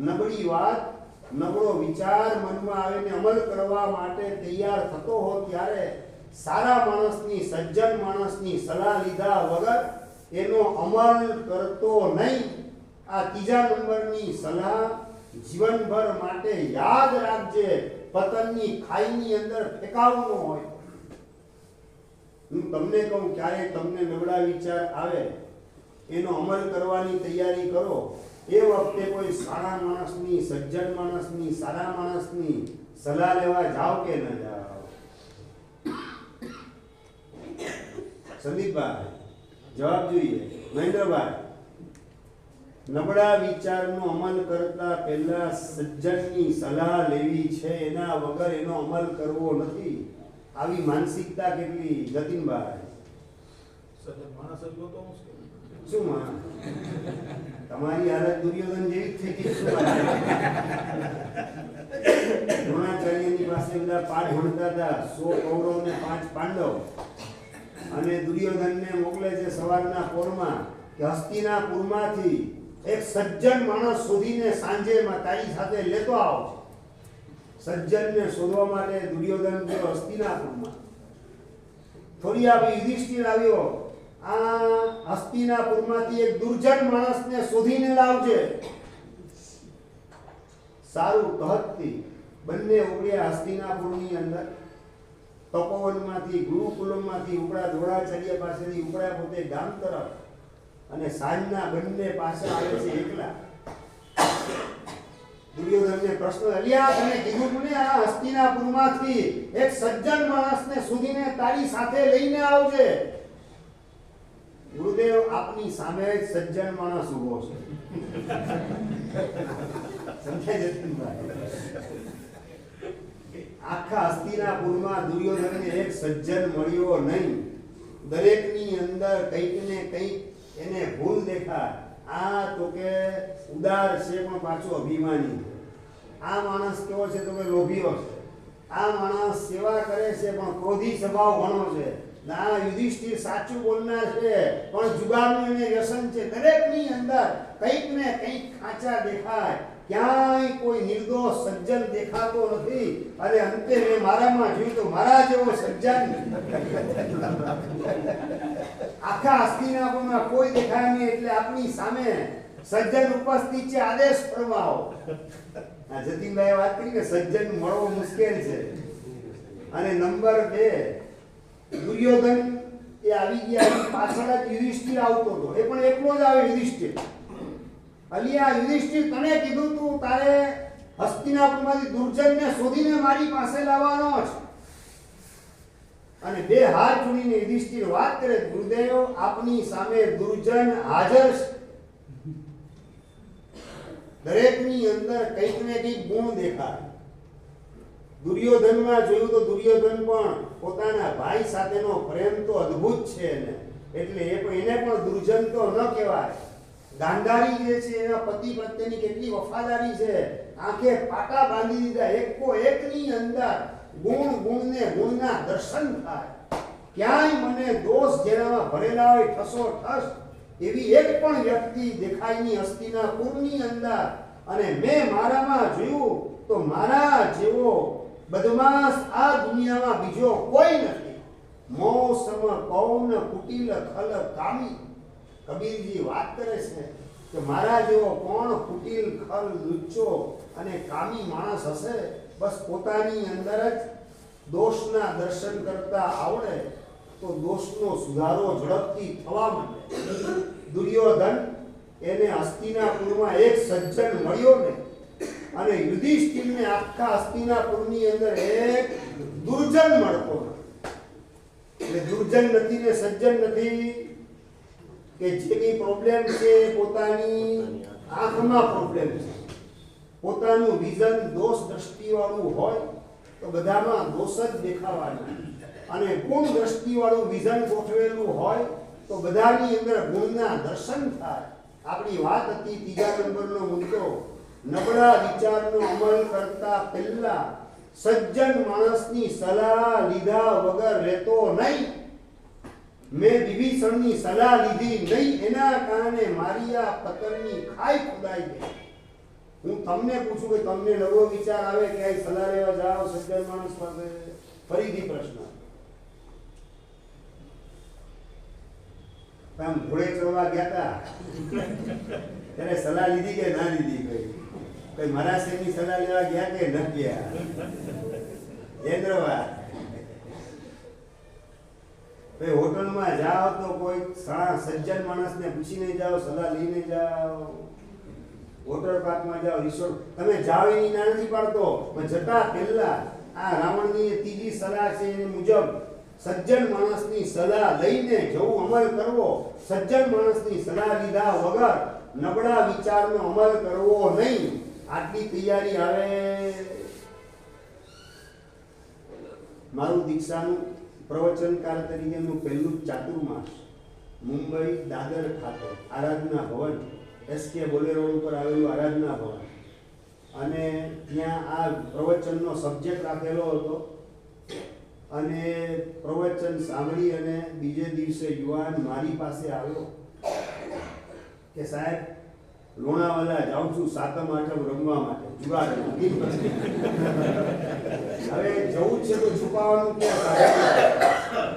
નબળી વાત, નબળો વિચાર મનમાં આવીને અમલ કરવા માટે તૈયાર થતો હો ત્યારે સારા માણસની, સજ્જન માણસની સલાહ લીધા વગર એનો અમલ કરતો નહીં. આ ત્રીજા નંબરની સલાહ જીવનભર માટે યાદ રાખજે. પતનની ખાઈની અંદર ફેંકાવનો હોય. હું તમને કહું, ક્યારે તમને નબળા વિચાર આવે, એનો અમલ કરવાની તૈયારી કરો. એ વખતે કોઈ સારા માણસની, સજ્જન માણસની, સારા માણસની સલાહ લેવા જાઓ કે ન જાઓ? સંદીપભાઈ જવાબ જોઈએ. મહેન્દ્રભાઈ, નબળા વિચારનો અમલ કરતા પહેલા સજ્જનની સલાહ લેવી છે, એના વગર એનો અમલ કરવો નથી. આવી માનસિકતા કેટલી? જતીનભાઈ સજ્જન માણસ જ ગોતો મુશ્કેલ. શું માં તમારી હાલત દુર્યોધન જેવી જ થઈ ગઈ. શું દ્રોણાચાર્યની પાસે બધા પાઠ ભણતા હતા, 100 કૌરવ ને 5 પાંડવ, અને દુર્યોધનને મોકલે છે સવારના પોરમાં કે હસ્તિનાપુરમાંથી એક સજ્જન માણસ શોધીને સાંજે તારી સાથે લેતો આવો. સજ્જનને શોધવા માટે દુર્યોધન ગયો હસ્તિનાપુરમાં. થોડી આવી યુધિષ્ઠિર આવ્યો, આ હસ્તિનાપુરમાંથી એક દુર્જન માણસને શોધીને લાવજે. સારું કહતથી બંને ઉપડ્યા હસ્તિનાપુરની અંદર. તપોવનમાંથી, ગુરુકુલમમાંથી ઉપડા, દ્રોણાચાર્ય પાસેથી ઉપડ્યા પોતે ગામ તરફ, અને સાંજના બંને પાછા આવે છે એકલા. દુર્યોધનને પ્રશ્ન, અલ્યા તને કીધું મને આ હસ્તિનાપુરમાંથી એક સજ્જન માણસને શોધીને તારી સાથે લઈને આવજે. ગુરુદેવ, આપની સામે જ સજ્જન માણસ ઉભો છે. સમજાય જતીનભાઈ? આખા હસ્તિનાપુરમાં દુર્યોધનને એક સજ્જન મળ્યો નહીં. દરેકની અંદર કંઈક ને કંઈક એને ભૂલ દેખાય. આ તો કે ઉદાર છે પણ પાછો અભિમાની. આ માણસ કેવો છે તો કે લોભીઓ છે. આ માણસ સેવા કરે છે પણ ક્રોધી સ્વભાવ ઘણો છે. ના, યુધિષ્ઠિર સાચું બોલનાર છે પણ જુગારનું એને વ્યસન છે. દરેકની અંદર કંઈક ને કંઈક ખાંચા દેખાય. ક્યાંય કોઈ નિર્દોષ સજ્જન દેખાતો નથી. અને અંતે મેં મારામાં જોયું તો મારા જેવો સજ્જન આખા હસ્તિનાપુરમાં કોઈ દેખાય નહીં. એટલે આપણી સામે સજ્જન ઉપસ્થિત છે, આદેશ ફરમાવો. આ જતીનભાઈએ વાત કરી કે સજ્જન મળવો મુશ્કેલ છે. અને નંબર 2, દુર્યોધન એ આવી ગયા, પાછળ જ યુધિષ્ઠિર આવતો હતો. એ પણ એકલો જ આવે યુધિષ્ઠિર. અલિયા યુધિષ્ઠિર, તને કીધું તું તારે હસ્તિનાપુરમાંથી દુર્જનને શોધીને મારી પાસે લાવવાનો છે. અને 2 હાથ જોડીને યુધિષ્ઠિર વાત કરે, ગુરુદેવ આપની સામે દુર્જન હાજર છે. દરેકની અંદર કંઈક ને કંઈક ગુણ દેખાય. દુર્યોધનમાં જોયું તો દુર્યોધન પણ પોતાના ભાઈ સાથેનો પ્રેમ તો અદ્ભુત છે એને. એટલે એને પણ દુર્જન તો ન કહેવાય. ગાંધારી જે છે એના પતિ પ્રત્યેની કેટલી વફાદારી છે. આંખે પાટા બાંધી દીધા. એકો એકની અંદર ગુણને ગુણના દર્શન થાય. ક્યાંય મને દોષ જેનામાં ભરેલા હોય ઠસો ઠસ એવી એક પણ વ્યક્તિ દેખાય નહીં હસ્તિનાપુરની અંદર. અને મેં મારામાં જોયું તો મારા જેવો બદમાશ આ દુનિયામાં બીજો કોઈ નથી. મોસમ કૌન કુટિલ ખલ કામી. કબીરજી વાત કરે છે કે મારા જેવો કોણ કુટિલ, ખલ, લુચ્ચો અને કામી માણસ હશે? બસ પોતાની અંદર જ દોષના દર્શન કરતા આવડે તો દોષનો સુધારો ઝડપથી થવા માંડે. દુર્યોધન એને હસ્તિનાપુરમાં એક સજ્જન મળ્યો ને, અને યુધિષ્ઠિરને આખા હસ્તિનાપુરની અંદર એક દુર્જન મળતો. એટલે દુર્જન નથી ને સજ્જન નથી કે જેની પ્રોબ્લેમ છે પોતાની આંખમાં પ્રોબ્લેમ છે, પોતાનું વિઝન દોષ દ્રષ્ટિવાળું હોય તો બધામાં દોષ જ દેખાવાનો, અને ગુણ દ્રષ્ટિવાળું વિઝન ગોઠવેલું હોય તો બધાની અંદર ગુણના દર્શન થાય. આપણી વાત હતી ત્રીજા નંબરનો મુદ્દો, નબળા વિચારનો અમલ કરતા પહેલા સજ્જન માણસની સલાહ લીધા વગર રહેતો નહીં. મેં વિભીષણની સલાહ લીધી નહીં, એના કારણે મારી આ પતનની ખાઈ ખોદાઈ ગઈ. હું તમને પૂછું કે તમને નવો વિચાર આવે કે આ સલાહ લેવા જાઓ સજ્જન માણસ પાસે? ફરીથી પ્રશ્ન, આમ ઘોડે ચડવા ગયા હતા ત્યારે સલાહ લીધી કે ના લીધી? કઈ મારા શેરની સલાહ લેવા ગયા કે ન ગયા? જયેન્દ્રભાઈ, ભાઈ હોટલમાં જાઓ તો કોઈ સજ્જન માણસને પૂછીને જાઓ, સલાહ લઈને જાઓ. વોટર પાર્કમાં જાઓ, રિસોર્ટ, તમે જાઓ એની ના નથી પાડતો, પણ જતા પહેલા આ રાવણની ત્રીજી સલાહ છે એની મુજબ સજ્જન માણસની સલાહ લઈને જવું, અમલ કરવો. સજ્જન માણસની સલાહ લીધા વગર નબળા વિચારનો અમલ કરવો નહીં. આટલી તૈયારી આવે. મારું દીક્ષાનું પ્રવચનકાર તરીકેનું પહેલું ચાતુર્માસ મુંબઈ દાદર ખાતે આરાધના ભવન, એસકે બોલેરો ઉપર આવેલું આરાધના ભવન, અને ત્યાં આ પ્રવચનનો સબ્જેક્ટ રાખેલો હતો. અને પ્રવચન સાંભળી અને બીજે દિવસે યુવાન મારી પાસે આવ્યો કે સાહેબ લોણાવાલા જાઉં છું સાતમ આઠમ રમવા માટે, જુગાર હવે જવું છે તો છુપાવવાનું ક્યાં?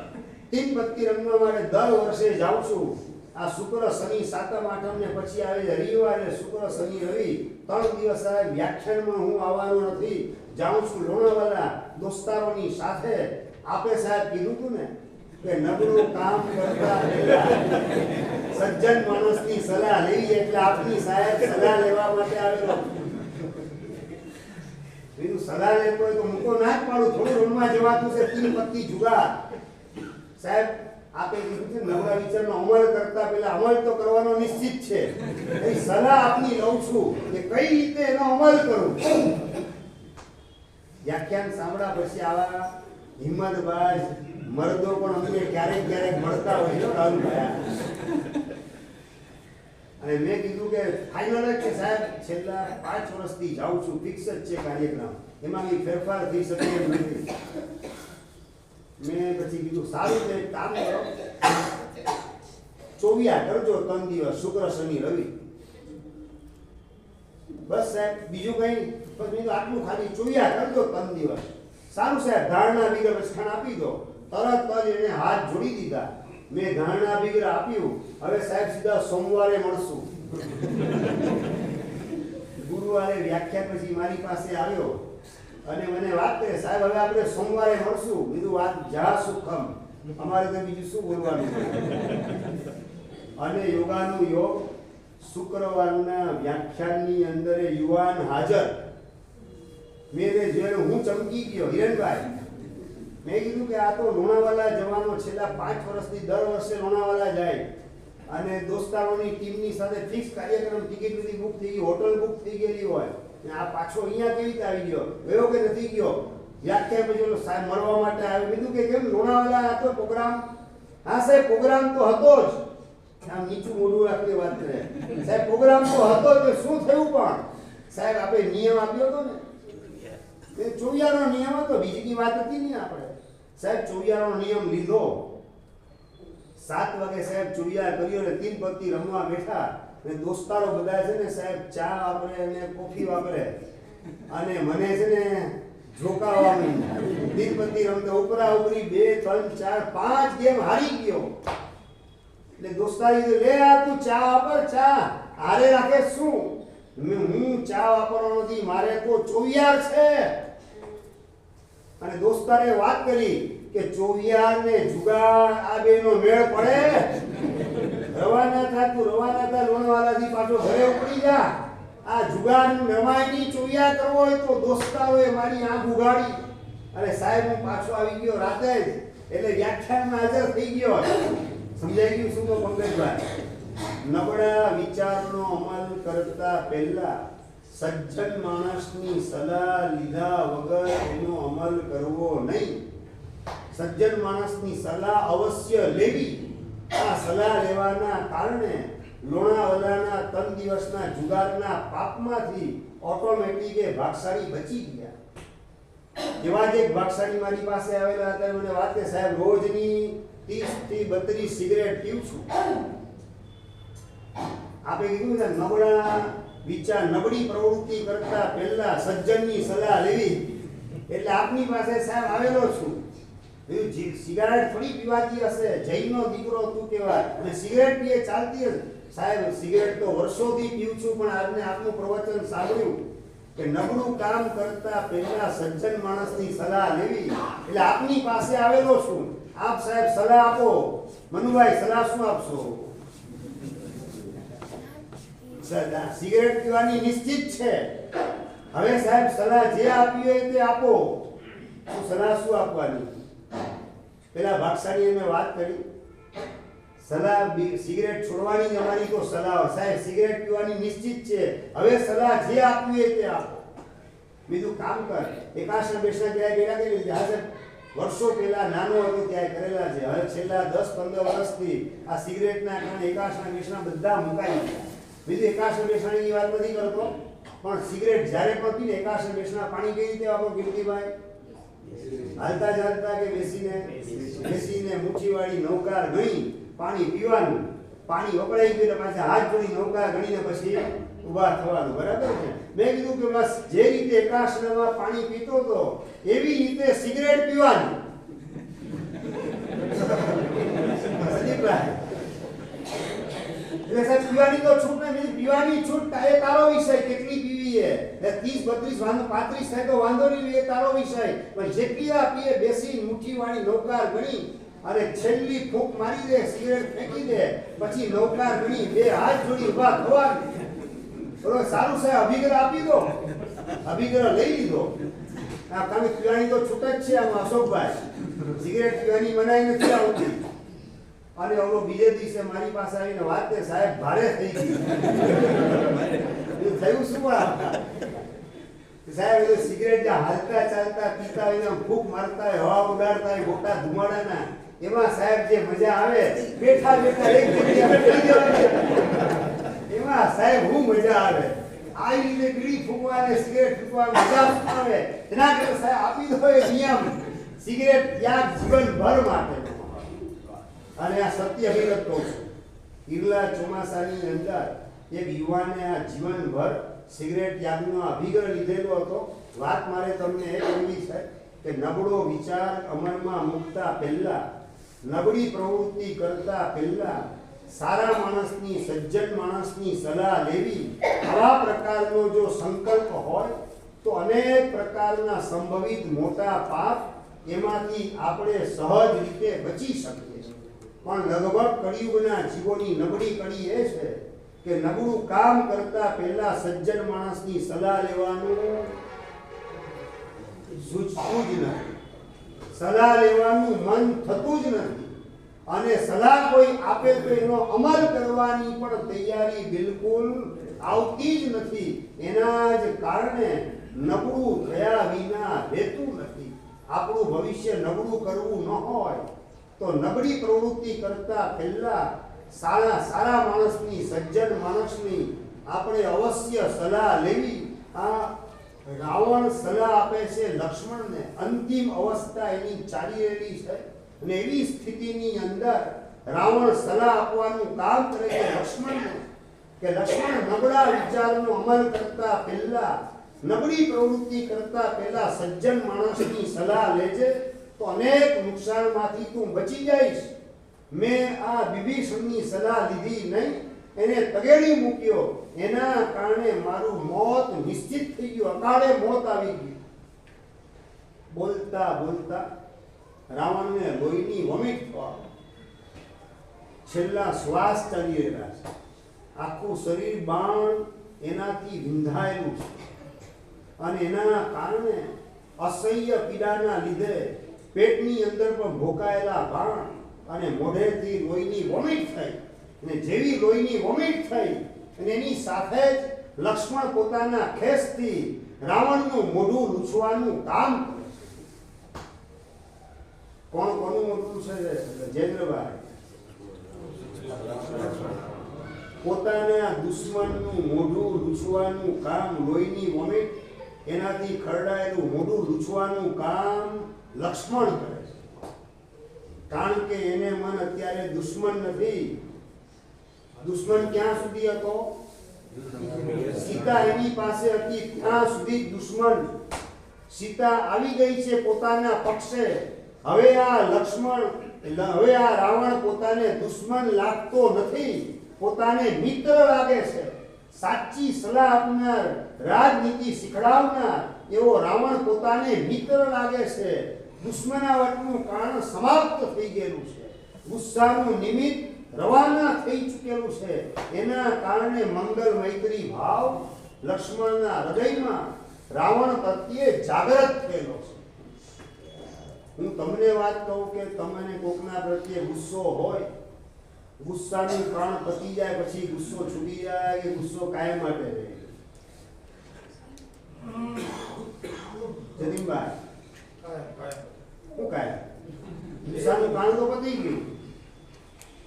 તીન પત્તી રમવા માટે દર વર્ષે જાઉં છું. આ શુક્ર શનિ સાતમ આઠમ ને પછી આવે રવિવારે, શુક્ર શનિ રવિ 3 દિવસ આવે. વ્યાખ્યાનમાં હું આવવાનો નથી, જાઉં છું લોણાવાલા દોસ્તારોની સાથે. આપે સાહેબ કીધું હતું ને કે નબળું કામ કરતા પહેલા સજ્જન માણસની સલાહ લેવી, એટલે આપની સાહેબ સલાહ લેવા માટે આવેલો. બીજું સલાહ લેતો હોય તો મૂકો ના જ પાડું, થોડું રમવા જવાતું છે. તીન પત્તી જુગાર સાહેબ આપે કીધું છે નબળા વિચારનો અમલ કરતા પહેલા અમલ તો કરવાનો નિશ્ચિત છે. એ સલાહ આપની લઉં છું કે કઈ રીતે એનો અમલ કરું. વ્યાખ્યાન સાંભળ્યા પછી આવા હિંમતબાજ મર્દો પણ અમને ક્યારેક ક્યારેક મળતા હોય છે રાહુલભાઈ. અને મેં કીધું કે ફાઇનલ જ છે સાહેબ, છેલ્લા 5 વર્ષથી જાઉં છું, ફિક્સ જ છે કાર્યક્રમ, એમાં કઈ ફેરફાર થઈ શકે એમ નથી. મેં પછી કીધું સારું છે, કામ કરો, ચોવિયા કરજો 3 દિવસ, શુક્ર શનિ રવિ. બસ સાહેબ બીજું કઈ, બસ મેં તો આટલું ખાલી ચોવિયા કરજો 3 દિવસ. સારું સાહેબ, ધારણા બીગર વચખાણ આપી દો. તરત જ એને હાથ જોડી દીધા. મેં ધારણા બીગર આપ્યું. હવે સાહેબ સીધા સોમવારે મળશું. ગુરુવારે વ્યાખ્યા પછી મારી પાસે આવ્યો અને મને વાત કરે, સાહેબ હવે આપણે સોમવારે મળશું. બીજું વાત જા સુખમ, અમારે તો બીજું શું બોલવાનું. અને યોગાનું યોગ શુક્રવારના વ્યાખ્યાનની અંદર યુવાન હાજર. મેં જોયું, હું ચમકી ગયો. હિરણભાઈ, મેં કીધું કે આ તો લોણાવાલા જવાનો, છેલ્લા 5 વર્ષથી દર વર્ષે લોણાવાલા જાય અને દોસ્તારોની ટીમની સાથે ફિક્સ કાર્યક્રમ, ટિકિટ બધી બુક થઈ ગઈ, હોટલ બુક થઈ ગયેલી હોય, આ પાછો અહીંયા કેવી રીતે આવી ગયો? ગયો કે નથી ગયો? વ્યાખ્યા પછી સાહેબ મળવા માટે આવ્યો. કીધું કે કેમ લોણાવાલા હતો પ્રોગ્રામ? હા સાહેબ પ્રોગ્રામ તો હતો જ. આમ નીચું મોઢું રાખી વાત કરે, સાહેબ પ્રોગ્રામ તો હતો જ, શું થયું? પણ સાહેબ આપણે નિયમ આપ્યો હતો ને, ચોવિયાનો નિયમ હતો, બીજી વાત હતી નહીં. આપણે સાહેબ ચોવિયાનો નિયમ લીધો. 7 વાગે સાહેબ ચોવિયા કર્યો ને 3 પત્તી રમવા બેઠા. ને દોસ્તારો બધા છે ને સાહેબ ચા વાપરે અને કોફી વાપરે અને મને છે ને જોકાવાનું. 3 પત્તી રમતા ઉપરા ઉપરી 2 3 4 5 ગેમ હારી ગયો. એટલે દોસ્તારી લે આ તું ચા વાપર, ચા હારે રાખે શું? હું ચા વાપરવાનો નથી, મારે તો ચોવિયાર છે. અને દોસ્તારે વાત કરી કે ચોવિયાર ને જુગાર આ બેનો મેળ પડે. રવાના થા તું, રવાના થા લોણાવાલાથી પાછો ઘરે ઉપડી જા. આ જુગાર રમાયની ચોવિયાર કરવો હોય તો દોસ્તારોએ મારી આંખ ઉઘાડી. અને સાહેબ હું પાછો આવી ગયો રાતે જ. એટલે વ્યાખ્યાનમાં હાજર થઈ ગયો. સમજાઈ ગયું શું કહો પંકજભાઈ? નબળા વિચારનો અમલ કરતા પહેલા સજ્જન માણસની સલાહ લીધા વગર એનો અમલ કરવો નહીં. સજ્જન માણસની સલાહ અવશ્ય લેવી. આ સલાહ લેવાના કારણે લોણાવલાના 3 દિવસના જુગારના પાપમાંથી ઓટોમેટિક એ ભાગશાળી બચી ગયા. એવા જ એક ભાગશાળી મારી પાસે આવેલા હતા. મને વાત કે સાહેબ રોજની 30 થી 32 સિગરેટ પીઉં છું. આપણે કીધું ને નબળા વિચાર નબળી પ્રવૃત્તિ કરતા પહેલા સજ્જનની સલાહ લેવી. એટલે આપની પાસે સાહેબ આવેલો છું. સિગારેટ થોડી પીવાતી હશે, જૈનનો દીકરો તું કહેવાય અને સિગરેટ પીએ ચાલતી હશે. સાહેબ સિગરેટ તો વર્ષોથી પીઉં છું, પણ આજને આપનું પ્રવચન સાંભળ્યું કે નબળું કામ કરતા પહેલા સજ્જન માણસની સલાહ લેવી. એટલે આપની પાસે આવેલો છું. આપ સાહેબ સલાહ આપો. મનુભાઈ સલાહ શું આપશો? સિગરેટ પીવાની નિશ્ચિત છે. હવે સાહેબ સલાહ જે આપી હોય તે આપો. શું સલાહ શું આપવાની? પેલા ભાગશાળીએ મેં વાત કરી સલાહ સિગરેટ છોડવાની અમારી તો સલાહ સાહેબ સિગરેટ પીવાની નિશ્ચિત છે. હવે સલાહ જે આપવી હોય તે આપો. બીજું કામ કર. એકાશના બેસના ક્યાંય ગયેલા કે નહીં? હા સાહેબ વર્ષો પહેલા નાનો હતો ત્યાં કરેલા છે. હવે છેલ્લા 10-15 વર્ષથી આ સિગરેટના કારણે એકાશના બેસના બધા મુકાઈ ગયા. બીજું એકાશના બેસણાની વાત નથી કરતો, પણ સિગરેટ જ્યારે પણ પીને એકાશના બેસના પાણી કઈ રીતે વાપરો કીર્તિભાઈ? હાલતા ચાલતા કે બેસીને મુઠ્ઠીવાળી નૌકાર ગણી પાણી પીવાનું. પાણી વપરાઈ ગયું એટલે પાછા હાથ જોડી નૌકાર ગણીને પછી ઊભા થવાનું. બરાબર છે? મેં કીધું કે બસ જે રીતે એકાશનામાં પાણી પીતો હતો એવી રીતે સિગરેટ પીવાની. એટલે સાહેબ પીવાની તો છૂટ નહીં. પીવાની છૂટ એ તારો વિષય કેટલી પીવી છે. 30-32 35 થાય તો વાંધો નહીં, એ તારો વિષય. પણ જેટલી આ પીએ બેસી મુઠ્ઠીવાળી નૌકાર ગણી અને છેલ્લી ફૂંક મારી દે, સિગરેટ ફેંકી દે, પછી નૌકાર ગણી બે હાથ જોડી ઊભા થવાનું. બરોબર? સારું સાહેબ અભિગ્રહ આપી દો. અભિગ્રહ લઈ લીધો. આ તમે પીવાની તો છૂટ જ છે. આમ અશોકભાઈ સિગરેટ પીવાની મનાઈ નથી આવતી. અને ઓલો બીજે દિવસે મારી પાસે આવીને વાત કે સાહેબ ભારે થઈ ગઈ. થયું શું? સાહેબ એ સિગરેટ હાલતા ચાલતા પીતા હોય, ફૂંક મારતા હોય, હવા ઉડાડતા હોય, મોટા ધુમાડાના, એમાં સાહેબ જે મજા આવે બેઠા બેઠા એક જગ્યાએ એમાં સાહેબ હું મજા આવે. આ રીતે બીડી ફૂંકવા અને સિગરેટ ફૂંકવા મજા આવે. એના કરતા સાહેબ આપી દો એ નિયમ. સિગરેટ ત્યાગ જીવનભર માટે. અને આ સત્ય હકીકત કહું છું. ઈરલા ચોમાસાની અંદર એક યુવાને આ જીવનભર સિગરેટ ત્યાગનો અભિગ્રહ લીધેલો હતો. વાત મારે તમને એ કહેવી છે કે નબળો વિચાર અમલમાં મૂકતા પહેલા, નબળી પ્રવૃત્તિ કરતા પહેલા સારા માણસની, સજ્જન માણસની સલાહ લેવી. આવા પ્રકારનો જો સંકલ્પ હોય તો અનેક પ્રકારના સંભવિત મોટા પાપ એમાંથી આપણે સહજ રીતે બચી શકીએ. પણ લગભગ કળિયુગના જીવોની નબળી કડી એ છે કે નબળું કામ કરતા પહેલા સજ્જન માણસની સલાહ લેવાનું સૂચતું જ નથી. સલાહ લેવાનું મન થતું જ નથી. અને સલાહ કોઈ આપે તો એનો અમલ કરવાની પણ તૈયારી બિલકુલ આવતી જ નથી. એના જ કારણે નબળું થયા વિના રહેતું નથી. આપણું ભવિષ્ય નબળું કરવું ન હોય તો નબળી પ્રવૃત્તિ કરતા પહેલા સારા માણસની, સજ્જન માણસની આપણે અવશ્ય સલાહ લેવી. આ રાવણ સલાહ આપે છે લક્ષ્મણને. અંતિમ અવસ્થા એની ચાલી રહેલી છે અને એવી સ્થિતિની અંદર રાવણ સલાહ આપવાનું કામ કરે છે લક્ષ્મણને કે લક્ષ્મણ નબળા વિચારનો અમલ કરતા પહેલા, નબળી પ્રવૃત્તિ કરતા પહેલા સજ્જન માણસની સલાહ લેજે તો અનેક નુકસાનમાંથી તું બચી જઈશ. મેં આ વિભીષણની સલાહ લીધી નહીં, એને તગેડી મૂક્યો, એના કારણે મારું મોત નિશ્ચિત થઈ ગયું. અકાળે મોત આવી ગયું. બોલતા બોલતા રાવણને લોહીની વમિટ થવા, છેલ્લા શ્વાસ ચાલી રહ્યા છે. આખું શરીર બાણ એનાથી વિંધાયેલું છે અને એના કારણે અસહ્ય પીડાના લીધે પેટની અંદર પણ ભોકાયેલા બાણ અને મોઢેથી લોહીની વોમિટ થઈ, અને જેવી લોહીની વોમિટ થઈ અને એની સાથે જ લક્ષ્મણ પોતાના ખેસથી રાવણનું મોઢું લૂછવાનું કામ કરે છે. કોણ કોનું મોઢું છે? જેન્દ્રભાઈ પોતાના દુશ્મનનું મોઢું લૂછવાનું કામ, લોહીની વોમિટ, એનાથી ખરડાયેલું મોઢું લૂછવાનું કામ લક્ષ્મણ કરે છે. કારણ કે એને મન અત્યારે દુશ્મન નથી. દુશ્મન ક્યાં સુધી હતો? સીતા એની પાસે હતી ત્યાં સુધી દુશ્મન. સીતા આવી ગઈ છે પોતાના પક્ષે. હવે આ લક્ષ્મણ, હવે આ રાવણ પોતાને દુશ્મન લાગતો નથી, પોતાને મિત્ર લાગે છે. સાચી સલાહ આપનાર, રાજનીતિ શીખડાવનાર એવો રાવણ પોતાને મિત્ર લાગે છે. દુશ્મનાવટનું કારણ સમાપ્ત થઈ ગયેલું છે. ગુસ્સાનું નિમિત્ત રવાના થઈ ચૂકેલું છે. એના કારણે મંગલ મૈત્રી ભાવ લક્ષ્મણના હૃદયમાં રાવણ પ્રત્યે જાગૃત થયેલો છે. હું તમને વાત કહું કે તમને કોકના પ્રત્યે ગુસ્સો હોય, ગુસ્સાનું પ્રાણ પતી જાય પછી ગુસ્સો છૂટી જાય કે ગુસ્સો કાયમ માટે રહે? જતીનભાઈ શું કાયમ? ગુસ્સાનું પ્રાણ તો પતી ગયું.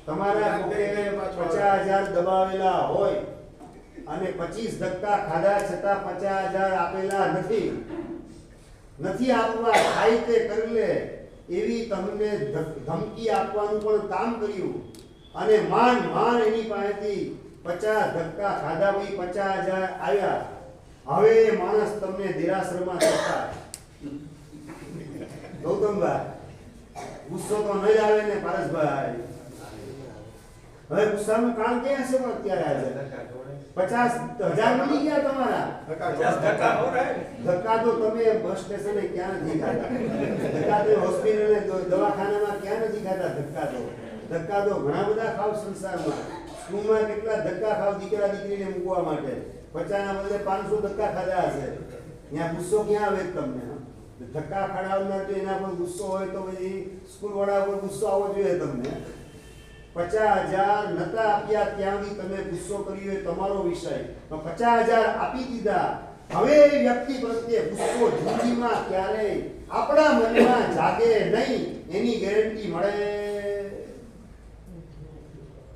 તમારા કોકે 50,000 દબાવેલા હોય અને 25 ધક્કા ખાધા છતાં 50,000 આપેલા નથી આપવા, થાય તે કરી લે એવી તમને ધમકી આપવાનું પણ કામ કર્યું, અને માન એની પાસેથી 50 ધક્કા ખાધા, ભાઈ 50,000 આવ્યા. હવે એ માણસ તમને દેરાસરમાં થતા ગૌતમભાઈ ગુસ્સો તો ન જ આવે ને પારસભાઈ? હવે ગુસ્સાનું કામ ક્યાં છે? પણ અત્યારે આજે 50,000 મળી ગયા તમારા. ધક્કા તો તમે બસ સ્ટેશને ક્યાં નથી ખાતા? ધક્કા તો હોસ્પિટલે દવાખાનામાં ક્યાં નથી ખાતા? ધક્કા તો ઘણા બધા ખાવ સંસારમાં. સ્કૂલમાં કેટલા ધક્કા ખાવ દીકરા દીકરીને મૂકવા માટે? 50 ના બદલે 500 ધક્કા ખાધા હશે. ત્યાં ગુસ્સો ક્યાં આવે તમને? ધક્કા ખવડાવનાર જો એના પર ગુસ્સો હોય તો પછી સ્કૂલ વાળા પર ગુસ્સો આવવો જોઈએ તમને. 50,000 નતા આપ્યા ત્યાંથી તમે ગુસ્સો કર્યો એ તમારો વિષય. 50,000 આપી દીધા. હવે એ વ્યક્તિ પ્રત્યે ગુસ્સો જિંદગીમાં ક્યારેય આપણા મનમાં જાગે નહીં એની ગેરંટી મળે?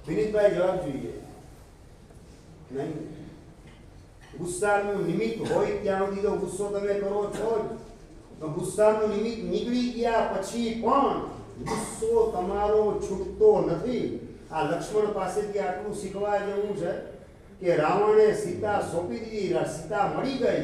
વિનીતભાઈ જવાબ જોઈએ. નહીં. ગુસ્સાનું નિમિત્ત હોય ત્યાં સુધી તો ગુસ્સો તમે કરો છો જ. તો ગુસ્સાનું નિમિત્ત નીકળી ગયા પછી પણ ગુસ્સો તમારો છૂટતો નથી. આ લક્ષ્મણ પાસેથી આટલું શીખવા જેવું છે કે રાવણે સીતા સોંપી દીધી, સીતા મળી ગઈ.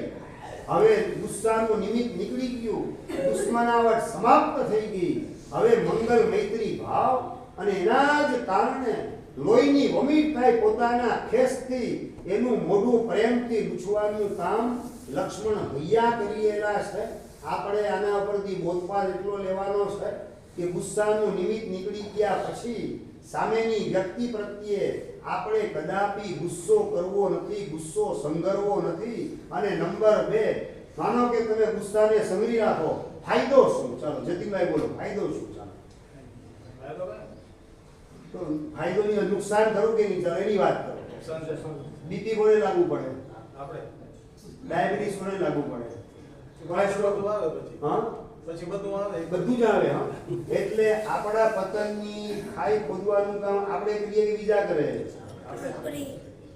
હવે ગુસ્સાનું નિમિત્ત નીકળી ગયું, દુશ્મનાવટ સમાપ્ત થઈ ગઈ. હવે મંગલ મૈત્રી ભાવ, અને એના જ કારણે લોહીની વમિટ થાય પોતાના ખેસથી, એનું મોઢું પ્રેમથી લૂછવાનું કામ લક્ષ્મણ ભૈયા કરેલા છે. આપણે આના ઉપરથી બોધપાઠ એટલો લેવાનો છે કે ગુસ્સાનું નિમિત્ત નીકળી ગયા પછી સામેની વ્યક્તિ પ્રત્યે આપણે કદાપી ગુસ્સો કરવો નથી, ગુસ્સો સંગરવો નથી. અને નંબર 2, માનો કે તમે ગુસ્સાને સંગરી રાખો, ફાયદો શું? ચાલો જતીનભાઈ બોલો, ફાયદો શું? ચાલો તો ફાયદોની નુકસાન ખરું કે નહીં? ચાલો એની વાત કરો. બીપી કોને લાગુ પડે? આપણે. ડાયાબિટીસ કોને લાગુ પડે? કોલેસ્ટ્રોલ આવે પછી. હા, પછી બધું આવે, બધું જ આવે. હા, એટલે આપણા પતનની ખાઈ ખોદવાનું કામ આપણે કરીએ કે બીજા કરે?